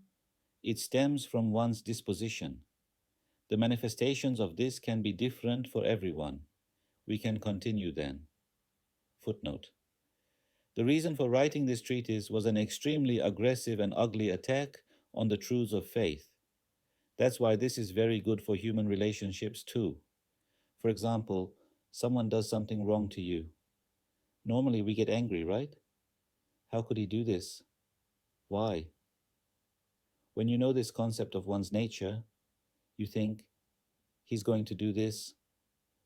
it stems from one's disposition. The manifestations of this can be different for everyone. We can continue then. Footnote. The reason for writing this treatise was an extremely aggressive and ugly attack on the truths of faith. That's why this is very good for human relationships too. For example, someone does something wrong to you. Normally we get angry, right? How could he do this? Why? When you know this concept of one's nature, you think, he's going to do this.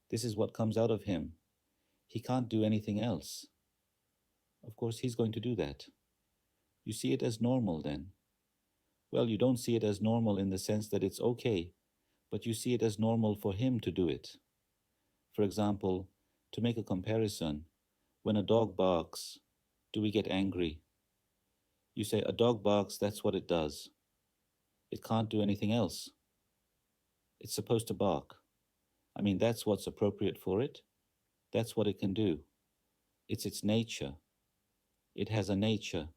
This is what comes out of him. He can't do anything else. Of course, he's going to do that. You see it as normal then. Well, you don't see it as normal in the sense that it's okay, but you see it as normal for him to do it. For example, to make a comparison, when a dog barks, do we get angry? You say, a dog barks, that's what it does. It can't do anything else. It's supposed to bark. I mean, that's what's appropriate for it. That's what it can do. It's its nature. It has a nature.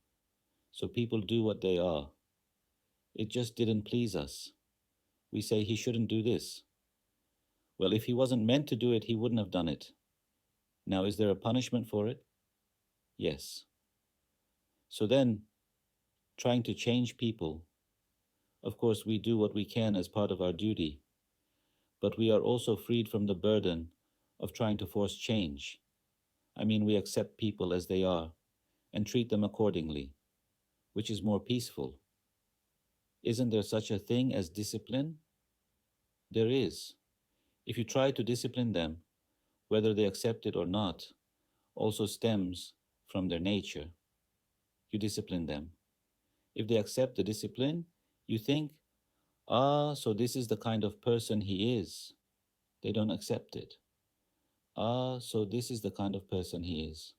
So people do what they are. It just didn't please us. We say he shouldn't do this. Well, if he wasn't meant to do it, he wouldn't have done it. Now, is there a punishment for it? Yes. So then, trying to change people, of course, we do what we can as part of our duty, but we are also freed from the burden of trying to force change. I mean, we accept people as they are and treat them accordingly, which is more peaceful. Isn't there such a thing as discipline? There is. If you try to discipline them, whether they accept it or not, also stems from their nature. You discipline them. If they accept the discipline, you think, so this is the kind of person he is. They don't accept it. So this is the kind of person he is.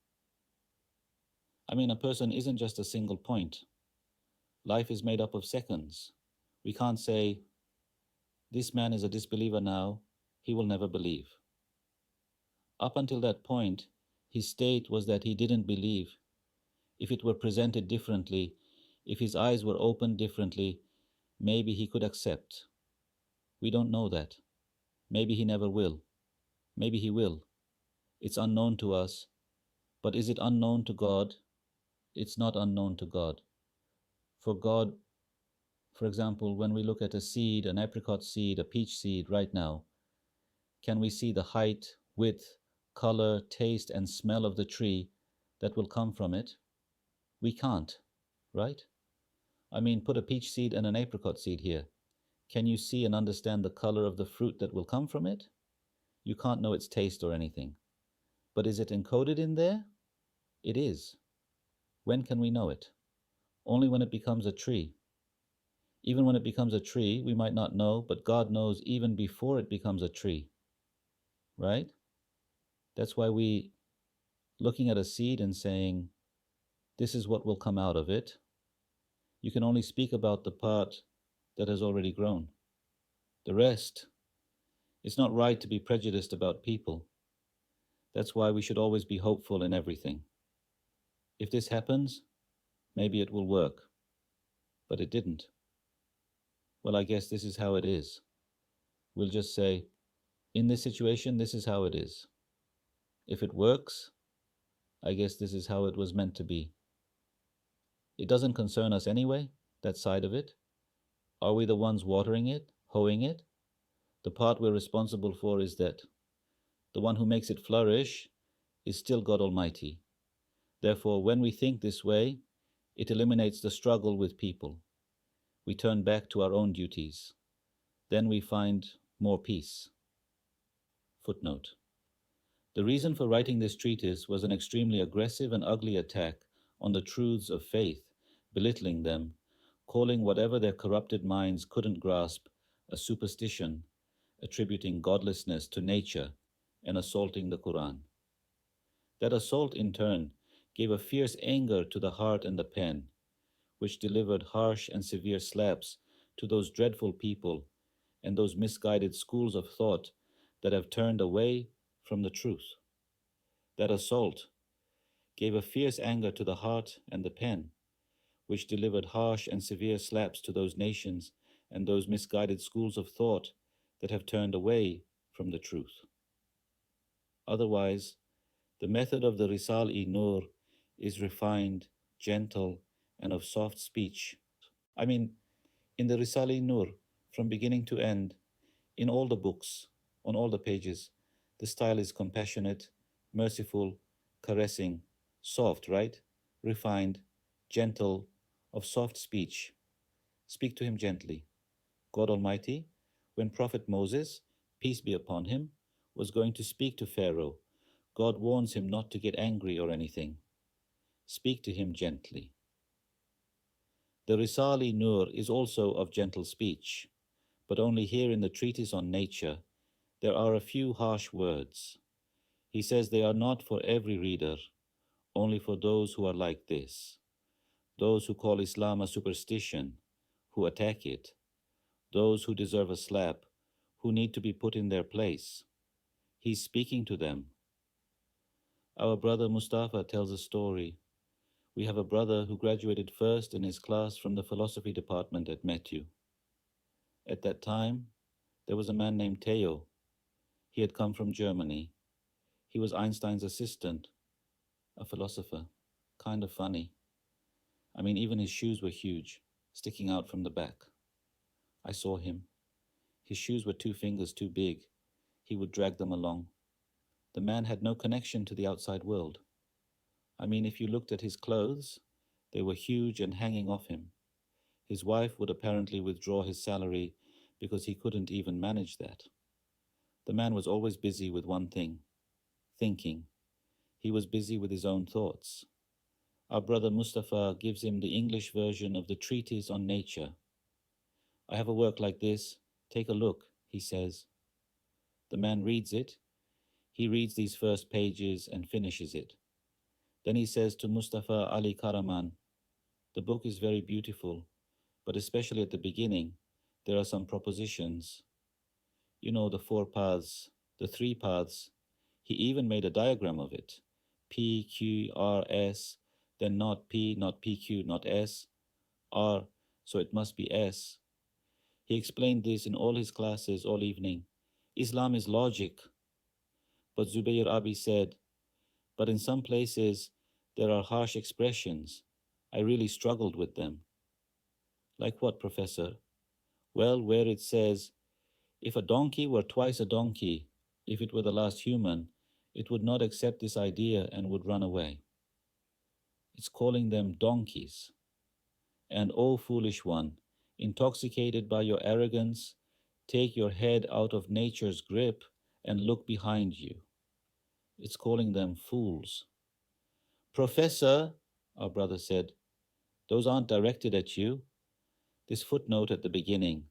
I mean, a person isn't just a single point. Life is made up of seconds. We can't say, this man is a disbeliever now, he will never believe. Up until that point, his state was that he didn't believe. If it were presented differently, if his eyes were opened differently, maybe he could accept. We don't know that. Maybe he never will. Maybe he will. It's unknown to us. But is it unknown to God? It's not unknown to God. For God, for example, when we look at a seed, an apricot seed, a peach seed right now, can we see the height, width, color, taste, and smell of the tree that will come from it? We can't, right? I mean, put a peach seed and an apricot seed here. Can you see and understand the color of the fruit that will come from it? You can't know its taste or anything. But is it encoded in there? It is. When can we know it? Only when it becomes a tree. Even when it becomes a tree, we might not know, but God knows even before it becomes a tree. Right? That's why we, looking at a seed and saying, this is what will come out of it, you can only speak about the part that has already grown. The rest, it's not right to be prejudiced about people. That's why we should always be hopeful in everything. If this happens, maybe it will work. But it didn't. Well, I guess this is how it is. We'll just say, in this situation, this is how it is. If it works, I guess this is how it was meant to be. It doesn't concern us anyway, that side of it. Are we the ones watering it, hoeing it? The part we're responsible for is that the one who makes it flourish is still God Almighty. Therefore, when we think this way, it eliminates the struggle with people. We turn back to our own duties. Then we find more peace. Footnote. The reason for writing this treatise was an extremely aggressive and ugly attack on the truths of faith, belittling them, calling whatever their corrupted minds couldn't grasp a superstition, attributing godlessness to nature, and assaulting the Quran. That assault, in turn, gave a fierce anger to the heart and the pen, which delivered harsh and severe slaps to those dreadful people and those misguided schools of thought that have turned away from the truth. That assault gave a fierce anger to the heart and the pen, which delivered harsh and severe slaps to those nations and those misguided schools of thought that have turned away from the truth. Otherwise, the method of the RİSALE-İ Nur is refined, gentle, and of soft speech. I mean, in the RİSALE-İ Nur, from beginning to end, in all the books, on all the pages, the style is compassionate, merciful, caressing, soft, right? Refined, gentle, of soft speech. Speak to him gently. God Almighty, when Prophet Moses, peace be upon him, was going to speak to Pharaoh, God warns him not to get angry or anything. Speak to him gently. The RİSALE-İ Nur is also of gentle speech, but only here in the treatise on nature there are a few harsh words. He says they are not for every reader, only for those who are like this, those who call Islam a superstition, who attack it, those who deserve a slap, who need to be put in their place. He's speaking to them. Our brother Mustafa tells a story. We have a brother who graduated first in his class from the philosophy department at Matthew. At that time, there was a man named Theo. He had come from Germany. He was Einstein's assistant, a philosopher, kind of funny. I mean, even his shoes were huge, sticking out from the back. I saw him. His shoes were 2 fingers too big. He would drag them along. The man had no connection to the outside world. I mean, if you looked at his clothes, they were huge and hanging off him. His wife would apparently withdraw his salary because he couldn't even manage that. The man was always busy with one thing, thinking. He was busy with his own thoughts. Our brother Mustafa gives him the English version of the Treatise on Nature. I have a work like this. Take a look, he says. The man reads it. He reads these first pages and finishes it. Then he says to Mustafa Ali Karaman, the book is very beautiful, but especially at the beginning, there are some propositions. You know, the 4 paths, the 3 paths. He even made a diagram of it. P, Q, R, S, then not P, not PQ, not S, R, so it must be S. He explained this in all his classes all evening. Islam is logic. But Zubayr Abi said, but in some places there are harsh expressions. I really struggled with them. Like what, Professor? Well, where it says, if a donkey were twice a donkey, if it were the last human, it would not accept this idea and would run away. It's calling them donkeys. And O foolish one, intoxicated by your arrogance, take your head out of nature's grip and look behind you. It's calling them fools. Professor, our brother said, those aren't directed at you. This footnote at the beginning.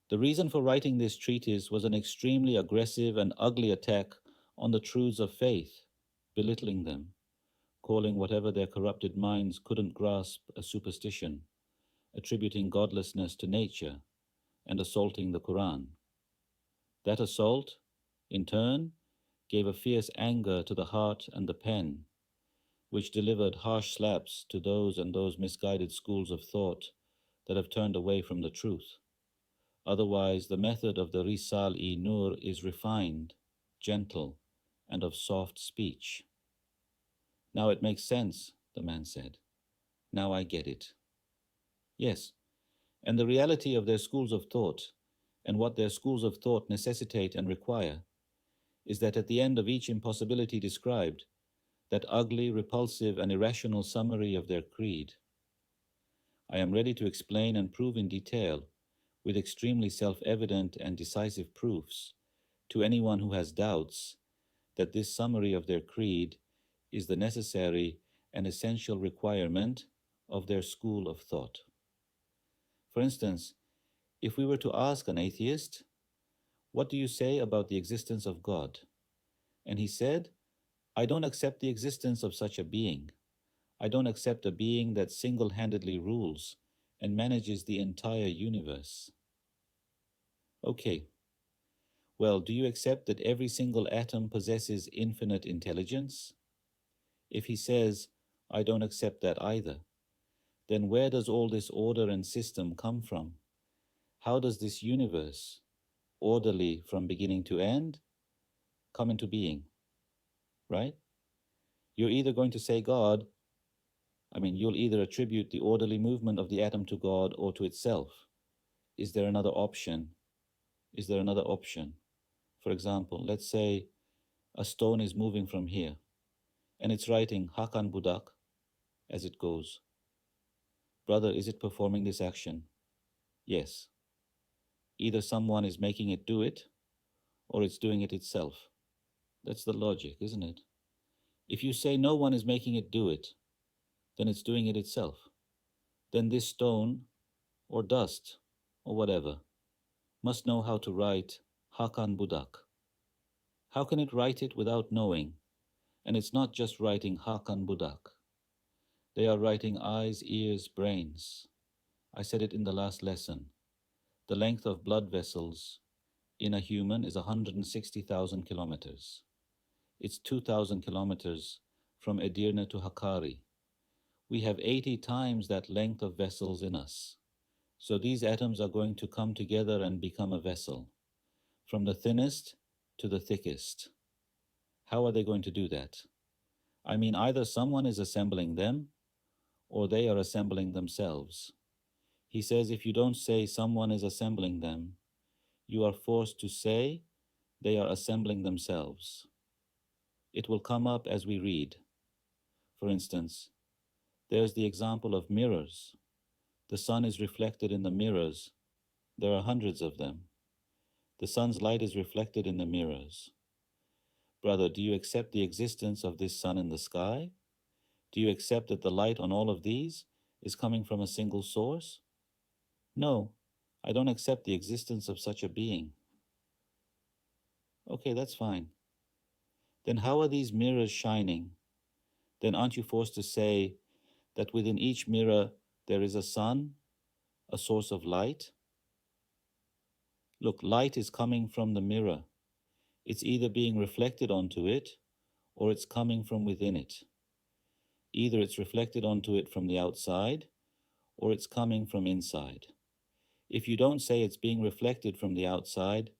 The reason for writing this treatise was an extremely aggressive and ugly attack on the truths of faith, belittling them, calling whatever their corrupted minds couldn't grasp a superstition, attributing godlessness to nature, and assaulting the Quran. That assault, in turn, gave a fierce anger to the heart and the pen, which delivered harsh slaps to those and those misguided schools of thought that have turned away from the truth. Otherwise, the method of the RİSALE-İ Nur is refined, gentle, and of soft speech. Now it makes sense, the man said. Now I get it. Yes, and the reality of their schools of thought, and what their schools of thought necessitate and require, is that at the end of each impossibility described, that ugly, repulsive, and irrational summary of their creed. I am ready to explain and prove in detail, with extremely self-evident and decisive proofs, to anyone who has doubts, that this summary of their creed is the necessary and essential requirement of their school of thought. For instance, if we were to ask an atheist, what do you say about the existence of God? And he said, I don't accept the existence of such a being. I don't accept a being that single-handedly rules and manages the entire universe. Okay, well, do you accept that every single atom possesses infinite intelligence? If he says, I don't accept that either, then where does all this order and system come from? How does this universe, orderly from beginning to end, come into being? Right? You're either going to say God, you'll either attribute the orderly movement of the atom to God or to itself. Is there another option? Is there another option? For example, let's say a stone is moving from here, and it's writing Hakan Budak as it goes. Brother, is it performing this action? Yes. Either someone is making it do it, or it's doing it itself. That's the logic, isn't it? If you say no one is making it do it, then it's doing it itself. Then this stone, or dust, or whatever, must know how to write Hakan Budak. How can it write it without knowing? And it's not just writing Hakan Budak. They are writing eyes, ears, brains. I said it in the last lesson. The length of blood vessels in a human is 160,000 kilometers. It's 2,000 kilometers from Edirne to Hakkari. We have 80 times that length of vessels in us. So these atoms are going to come together and become a vessel, from the thinnest to the thickest. How are they going to do that? Either someone is assembling them, or they are assembling themselves. He says if you don't say someone is assembling them, you are forced to say they are assembling themselves. It will come up as we read. For instance, there's the example of mirrors. The sun is reflected in the mirrors. There are hundreds of them. The sun's light is reflected in the mirrors. Brother, do you accept the existence of this sun in the sky? Do you accept that the light on all of these is coming from a single source? No, I don't accept the existence of such a being. Okay, that's fine. Then how are these mirrors shining? Then aren't you forced to say that within each mirror there is a sun, a source of light? Look, light is coming from the mirror. It's either being reflected onto it, or it's coming from within it. Either it's reflected onto it from the outside, or it's coming from inside. If you don't say it's being reflected from the outside,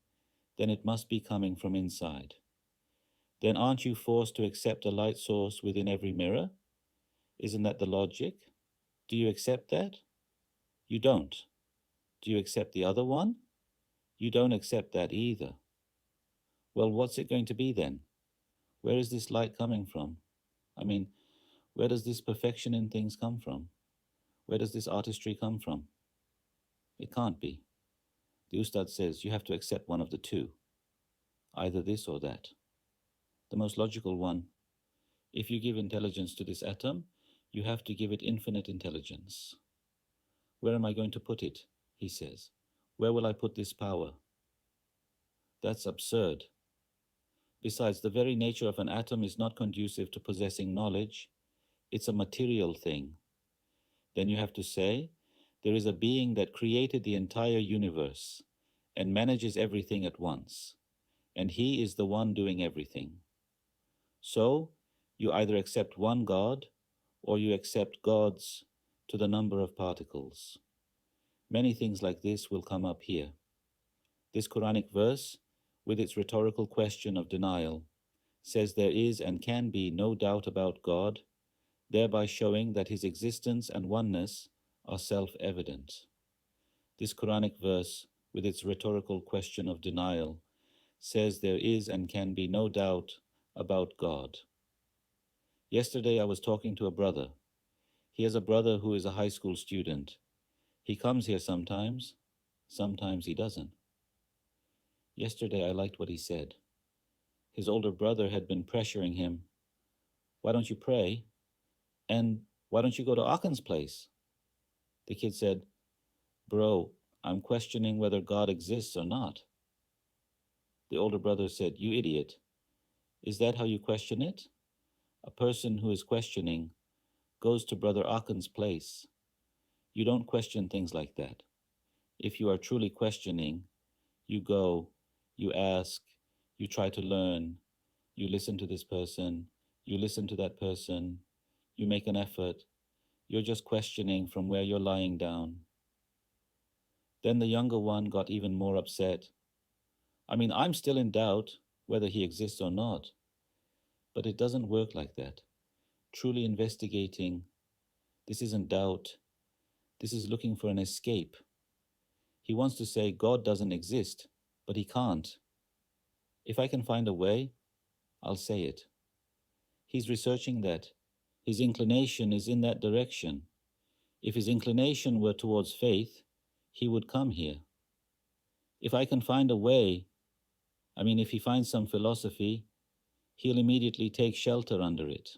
then it must be coming from inside. Then aren't you forced to accept a light source within every mirror? Isn't that the logic? Do you accept that? You don't. Do you accept the other one? You don't accept that either. Well, what's it going to be then? Where is this light coming from? Where does this perfection in things come from? Where does this artistry come from? It can't be. The Ustad says you have to accept one of the two, either this or that. The most logical one, if you give intelligence to this atom, you have to give it infinite intelligence. Where am I going to put it? He says. Where will I put this power? That's absurd. Besides, the very nature of an atom is not conducive to possessing knowledge. It's a material thing. Then you have to say, there is a being that created the entire universe and manages everything at once, and he is the one doing everything. So, you either accept one God, or you accept gods to the number of particles. Many things like this will come up here. This Quranic verse, with its rhetorical question of denial, says there is and can be no doubt about God, thereby showing that his existence and oneness are self-evident. This Quranic verse, with its rhetorical question of denial, says there is and can be no doubt about God. Yesterday I was talking to a brother. He has a brother who is a high school student. He comes here sometimes he doesn't. Yesterday I liked what he said. His older brother had been pressuring him. Why don't you pray? And why don't you go to Akin's place? The kid said, Bro, I'm questioning whether God exists or not. The older brother said, You idiot. Is that how you question it? A person who is questioning goes to Brother Akin's place. You don't question things like that. If you are truly questioning, you go, you ask, you try to learn, you listen to this person, you listen to that person, you make an effort, you're just questioning from where you're lying down. Then the younger one got even more upset. I mean, I'm still in doubt whether he exists or not, but it doesn't work like that. Truly investigating, this isn't doubt, this is looking for an escape. He wants to say God doesn't exist, but he can't. If I can find a way, I'll say it. He's researching that. His inclination is in that direction. If his inclination were towards faith, he would come here. If I can find a way, if he finds some philosophy, he'll immediately take shelter under it.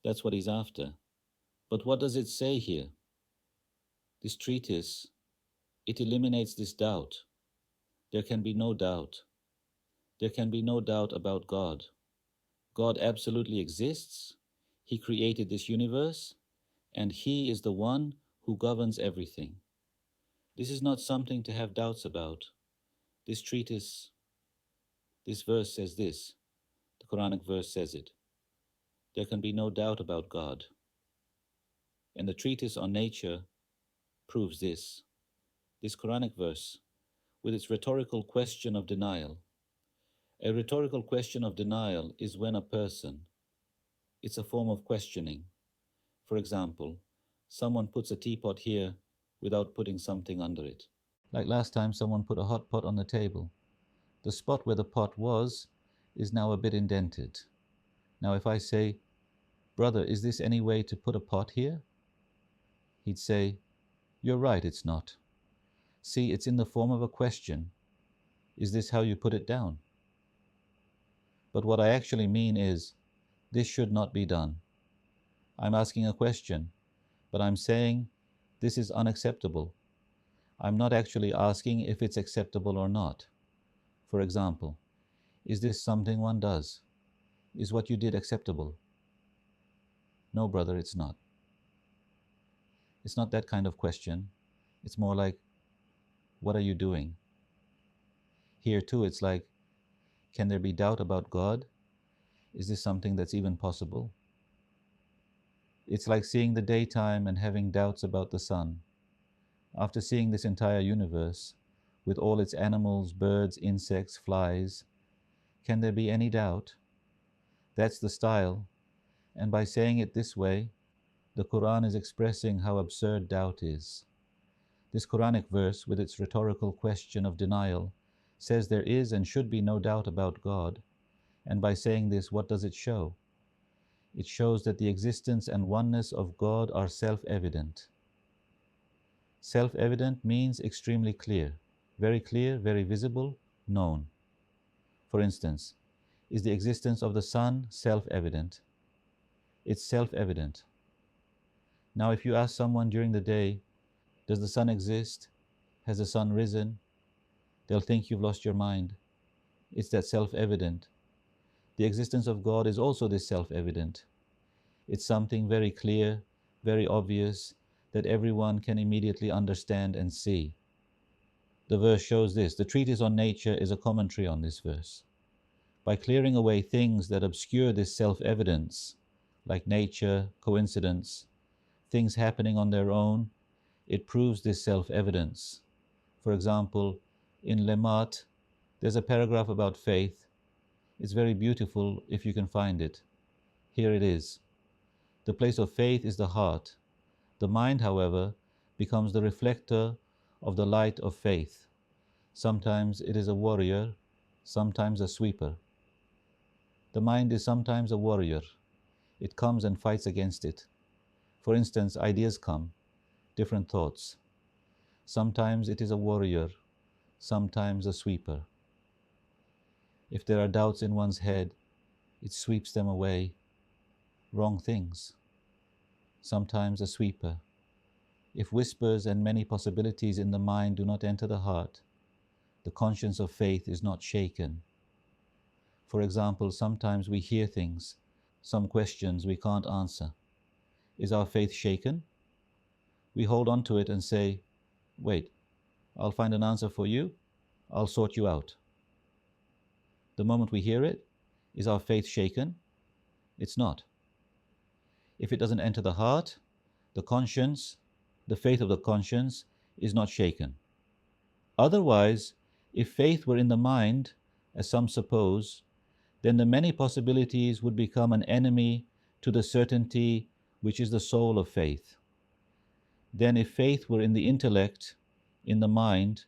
That's what he's after. But what does it say here? This treatise, it eliminates this doubt. There can be no doubt. There can be no doubt about God. God absolutely exists. He created this universe, and he is the one who governs everything. This is not something to have doubts about. This treatise, this verse says this. The Quranic verse says it. There can be no doubt about God. And the treatise on nature proves this. This Quranic verse, with its rhetorical question of denial. A rhetorical question of denial is when a person, it's a form of questioning. For example, someone puts a teapot here without putting something under it. Like last time someone put a hot pot on the table. The spot where the pot was is now a bit indented. Now if I say, "Brother, is this any way to put a pot here?" He'd say, "You're right, it's not. See, it's in the form of a question. Is this how you put it down?" But what I actually mean is, this should not be done. I'm asking a question, but I'm saying this is unacceptable. I'm not actually asking if it's acceptable or not. For example, is this something one does? Is what you did acceptable? No, brother, it's not. It's not that kind of question. It's more like, what are you doing? Here too, it's like, can there be doubt about God? Is this something that's even possible? It's like seeing the daytime and having doubts about the sun. After seeing this entire universe, with all its animals, birds, insects, flies, can there be any doubt? That's the style, and by saying it this way, the Quran is expressing how absurd doubt is. This Quranic verse, with its rhetorical question of denial, says there is and should be no doubt about God, and by saying this, what does it show? It shows that the existence and oneness of God are self-evident. Self-evident means extremely clear, very visible, known. For instance, is the existence of the sun self-evident? It's self-evident. Now if you ask someone during the day, does the sun exist? Has the sun risen? They'll think you've lost your mind. It's that self-evident. The existence of God is also this self-evident. It's something very clear, very obvious, that everyone can immediately understand and see. The verse shows this. The treatise on nature is a commentary on this verse. By clearing away things that obscure this self-evidence, like nature, coincidence, things happening on their own, it proves this self-evidence. For example, in Lemat, there's a paragraph about faith. It's very beautiful if you can find it. Here it is. The place of faith is the heart. The mind, however, becomes the reflector of the light of faith. Sometimes it is a warrior, sometimes a sweeper. The mind is sometimes a warrior. It comes and fights against it. For instance, ideas come, different thoughts. Sometimes it is a warrior, sometimes a sweeper. If there are doubts in one's head, it sweeps them away. Wrong things. Sometimes a sweeper. If whispers and many possibilities in the mind do not enter the heart, the conscience of faith is not shaken. For example, sometimes we hear things, some questions we can't answer. Is our faith shaken? we hold on to it and say, wait, I'll find an answer for you, I'll sort you out. The moment we hear it, is our faith shaken? It's not. If it doesn't enter the heart, the conscience, the faith of the conscience is not shaken. Otherwise, if faith were in the mind, as some suppose, then the many possibilities would become an enemy to the certainty which is the soul of faith. Then if faith were in the intellect, in the mind,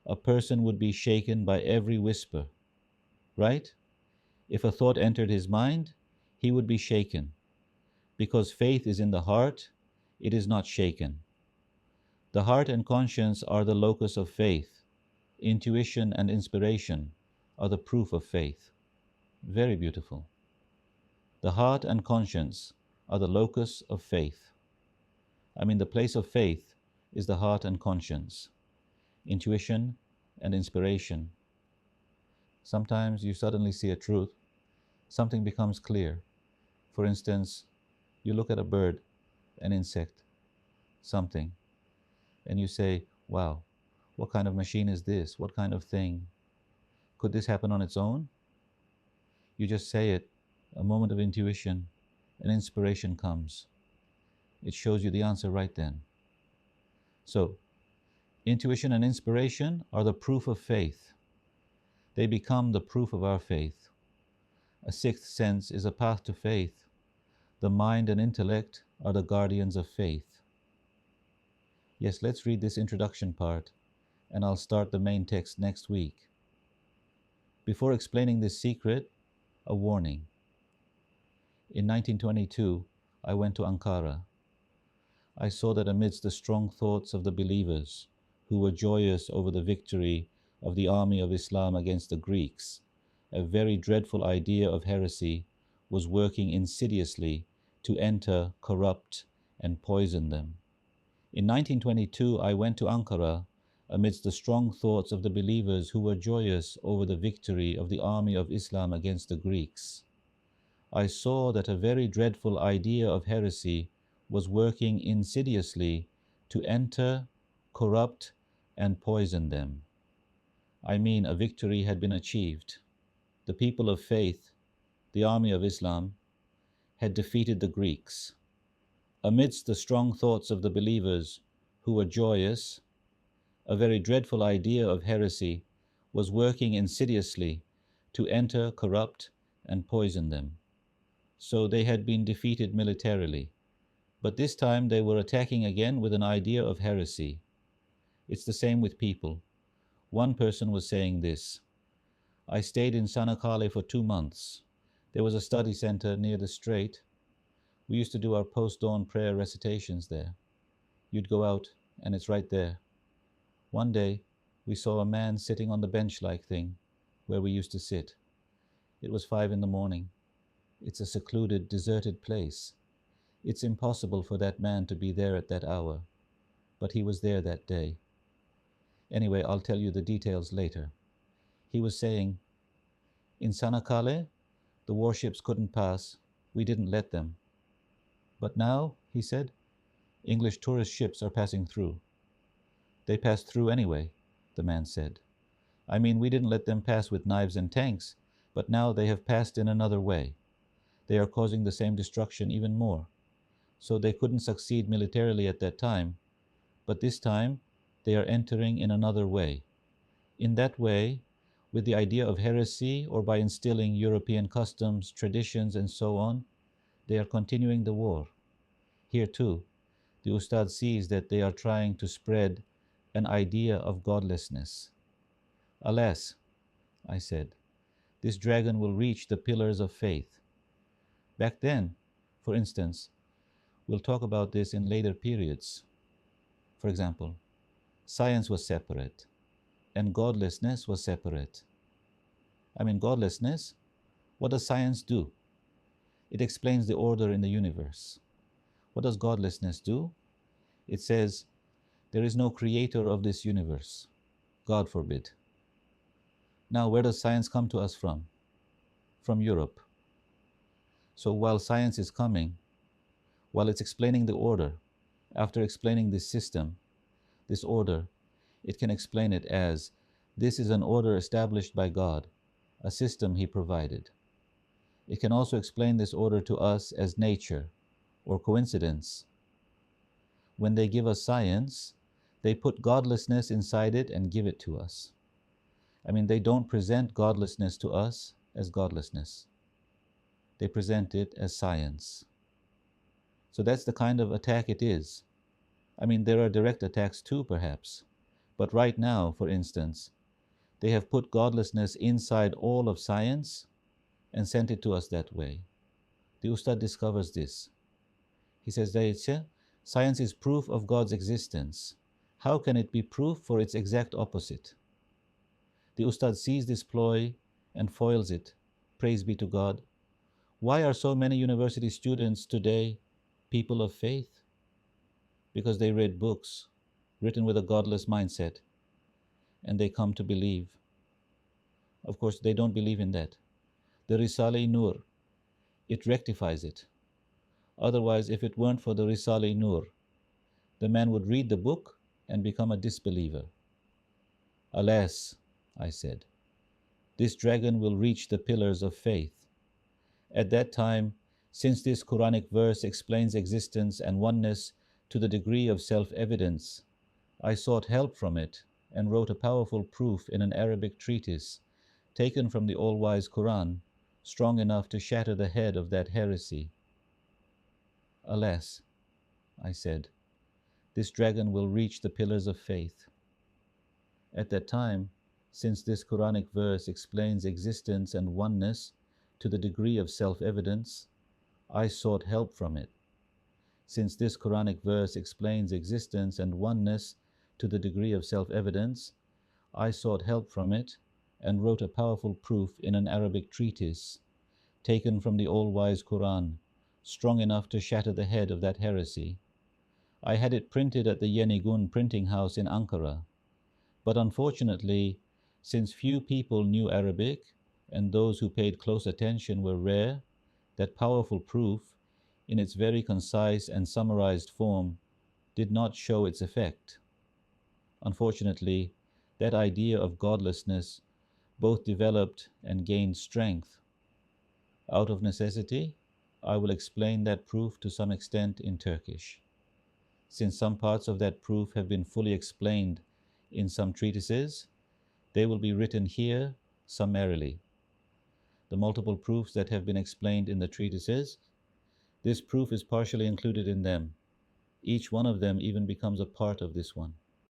a person would be shaken by every whisper, right? If a thought entered his mind, he would be shaken. Because faith is in the heart, it is not shaken. The heart and conscience are the locus of faith. Intuition and inspiration are the proof of faith. Very beautiful. The heart and conscience are the locus of faith. The place of faith is the heart and conscience, intuition and inspiration. Sometimes you suddenly see a truth, something becomes clear. For instance, you look at a bird, an insect, something, and you say, wow, what kind of machine is this? What kind of thing? Could this happen on its own? You just say it, a moment of intuition, an inspiration comes. It shows you the answer right then. So, intuition and inspiration are the proof of faith. They become the proof of our faith. A sixth sense is a path to faith. The mind and intellect are the guardians of faith. Yes, let's read this introduction part, and I'll start the main text next week. Before explaining this secret, a warning. In 1922, I went to Ankara. I saw that amidst the strong thoughts of the believers, who were joyous over the victory of the army of Islam against the Greeks, a very dreadful idea of heresy was working insidiously to enter, corrupt, and poison them. In 1922, I went to Ankara amidst the strong thoughts of the believers who were joyous over the victory of the army of Islam against the Greeks. I saw that a very dreadful idea of heresy was working insidiously to enter, corrupt, and poison them. A victory had been achieved. The people of faith, the army of Islam, had defeated the Greeks. Amidst the strong thoughts of the believers who were joyous, a very dreadful idea of heresy was working insidiously to enter, corrupt, and poison them. So they had been defeated militarily, but this time they were attacking again with an idea of heresy. It's the same with people. One person was saying this: I stayed in Çanakkale for 2 months. There was a study center near the strait. We used to do our post-dawn prayer recitations there. You'd go out and it's right there. One day, we saw a man sitting on the bench-like thing where we used to sit. It was 5 in the morning. It's a secluded, deserted place. It's impossible for that man to be there at that hour, but he was there that day. Anyway, I'll tell you the details later. He was saying, in Çanakkale, the warships couldn't pass. We didn't let them. But now, he said, English tourist ships are passing through. They passed through anyway, the man said. We didn't let them pass with knives and tanks, but now they have passed in another way. They are causing the same destruction even more. So they couldn't succeed militarily at that time, but this time they are entering in another way. In that way, with the idea of heresy or by instilling European customs, traditions, and so on, they are continuing the war. Here too, the Ustad sees that they are trying to spread an idea of godlessness. Alas, I said, this dragon will reach the pillars of faith. Back then, for instance, we'll talk about this in later periods. For example, science was separate, and godlessness was separate. Godlessness, what does science do? It explains the order in the universe. What does godlessness do? It says, there is no creator of this universe. God forbid. Now, where does science come to us from? From Europe. So while science is coming, while it's explaining the order, After explaining this system, this order, it can explain it as, this is an order established by God, a system He provided. It can also explain this order to us as nature or coincidence. When they give us science, they put godlessness inside it and give it to us. I mean, they don't present godlessness to us as godlessness. They present it as science. So that's the kind of attack it is. I mean, there are direct attacks too, perhaps. But right now, for instance, they have put godlessness inside all of science and sent it to us that way. The Ustad discovers this. He says, Dayetçe, science is proof of God's existence. How can it be proof for its exact opposite? The Ustad sees this ploy and foils it. Praise be to God. Why are so many university students today people of faith? Because they read books written with a godless mindset and they come to believe. Of course, they don't believe in that. The RİSALE-İ Nur, it rectifies it. Otherwise, if it weren't for the RİSALE-İ Nur, the man would read the book and become a disbeliever. Alas, I said, this dragon will reach the pillars of faith. At that time, since this Quranic verse explains existence and oneness to the degree of self-evidence, I sought help from it and wrote a powerful proof in an Arabic treatise taken from the all-wise Quran, strong enough to shatter the head of that heresy. Alas, I said, this dragon will reach the pillars of faith. At that time, since this Quranic verse explains existence and oneness to the degree of self-evidence, I sought help from it. Since this Quranic verse explains existence and oneness to the degree of self-evidence, I sought help from it and wrote a powerful proof in an Arabic treatise taken from the all-wise Quran, strong enough to shatter the head of that heresy. I had it printed at the Yenigun printing house in Ankara, but unfortunately, since few people knew Arabic and those who paid close attention were rare, that powerful proof, in its very concise and summarized form, did not show its effect. Unfortunately, that idea of godlessness both developed and gained strength. Out of necessity, I will explain that proof to some extent in Turkish. Since some parts of that proof have been fully explained in some treatises, they will be written here summarily. The multiple proofs that have been explained in the treatises, this proof is partially included in them. Each one of them even becomes a part of this one.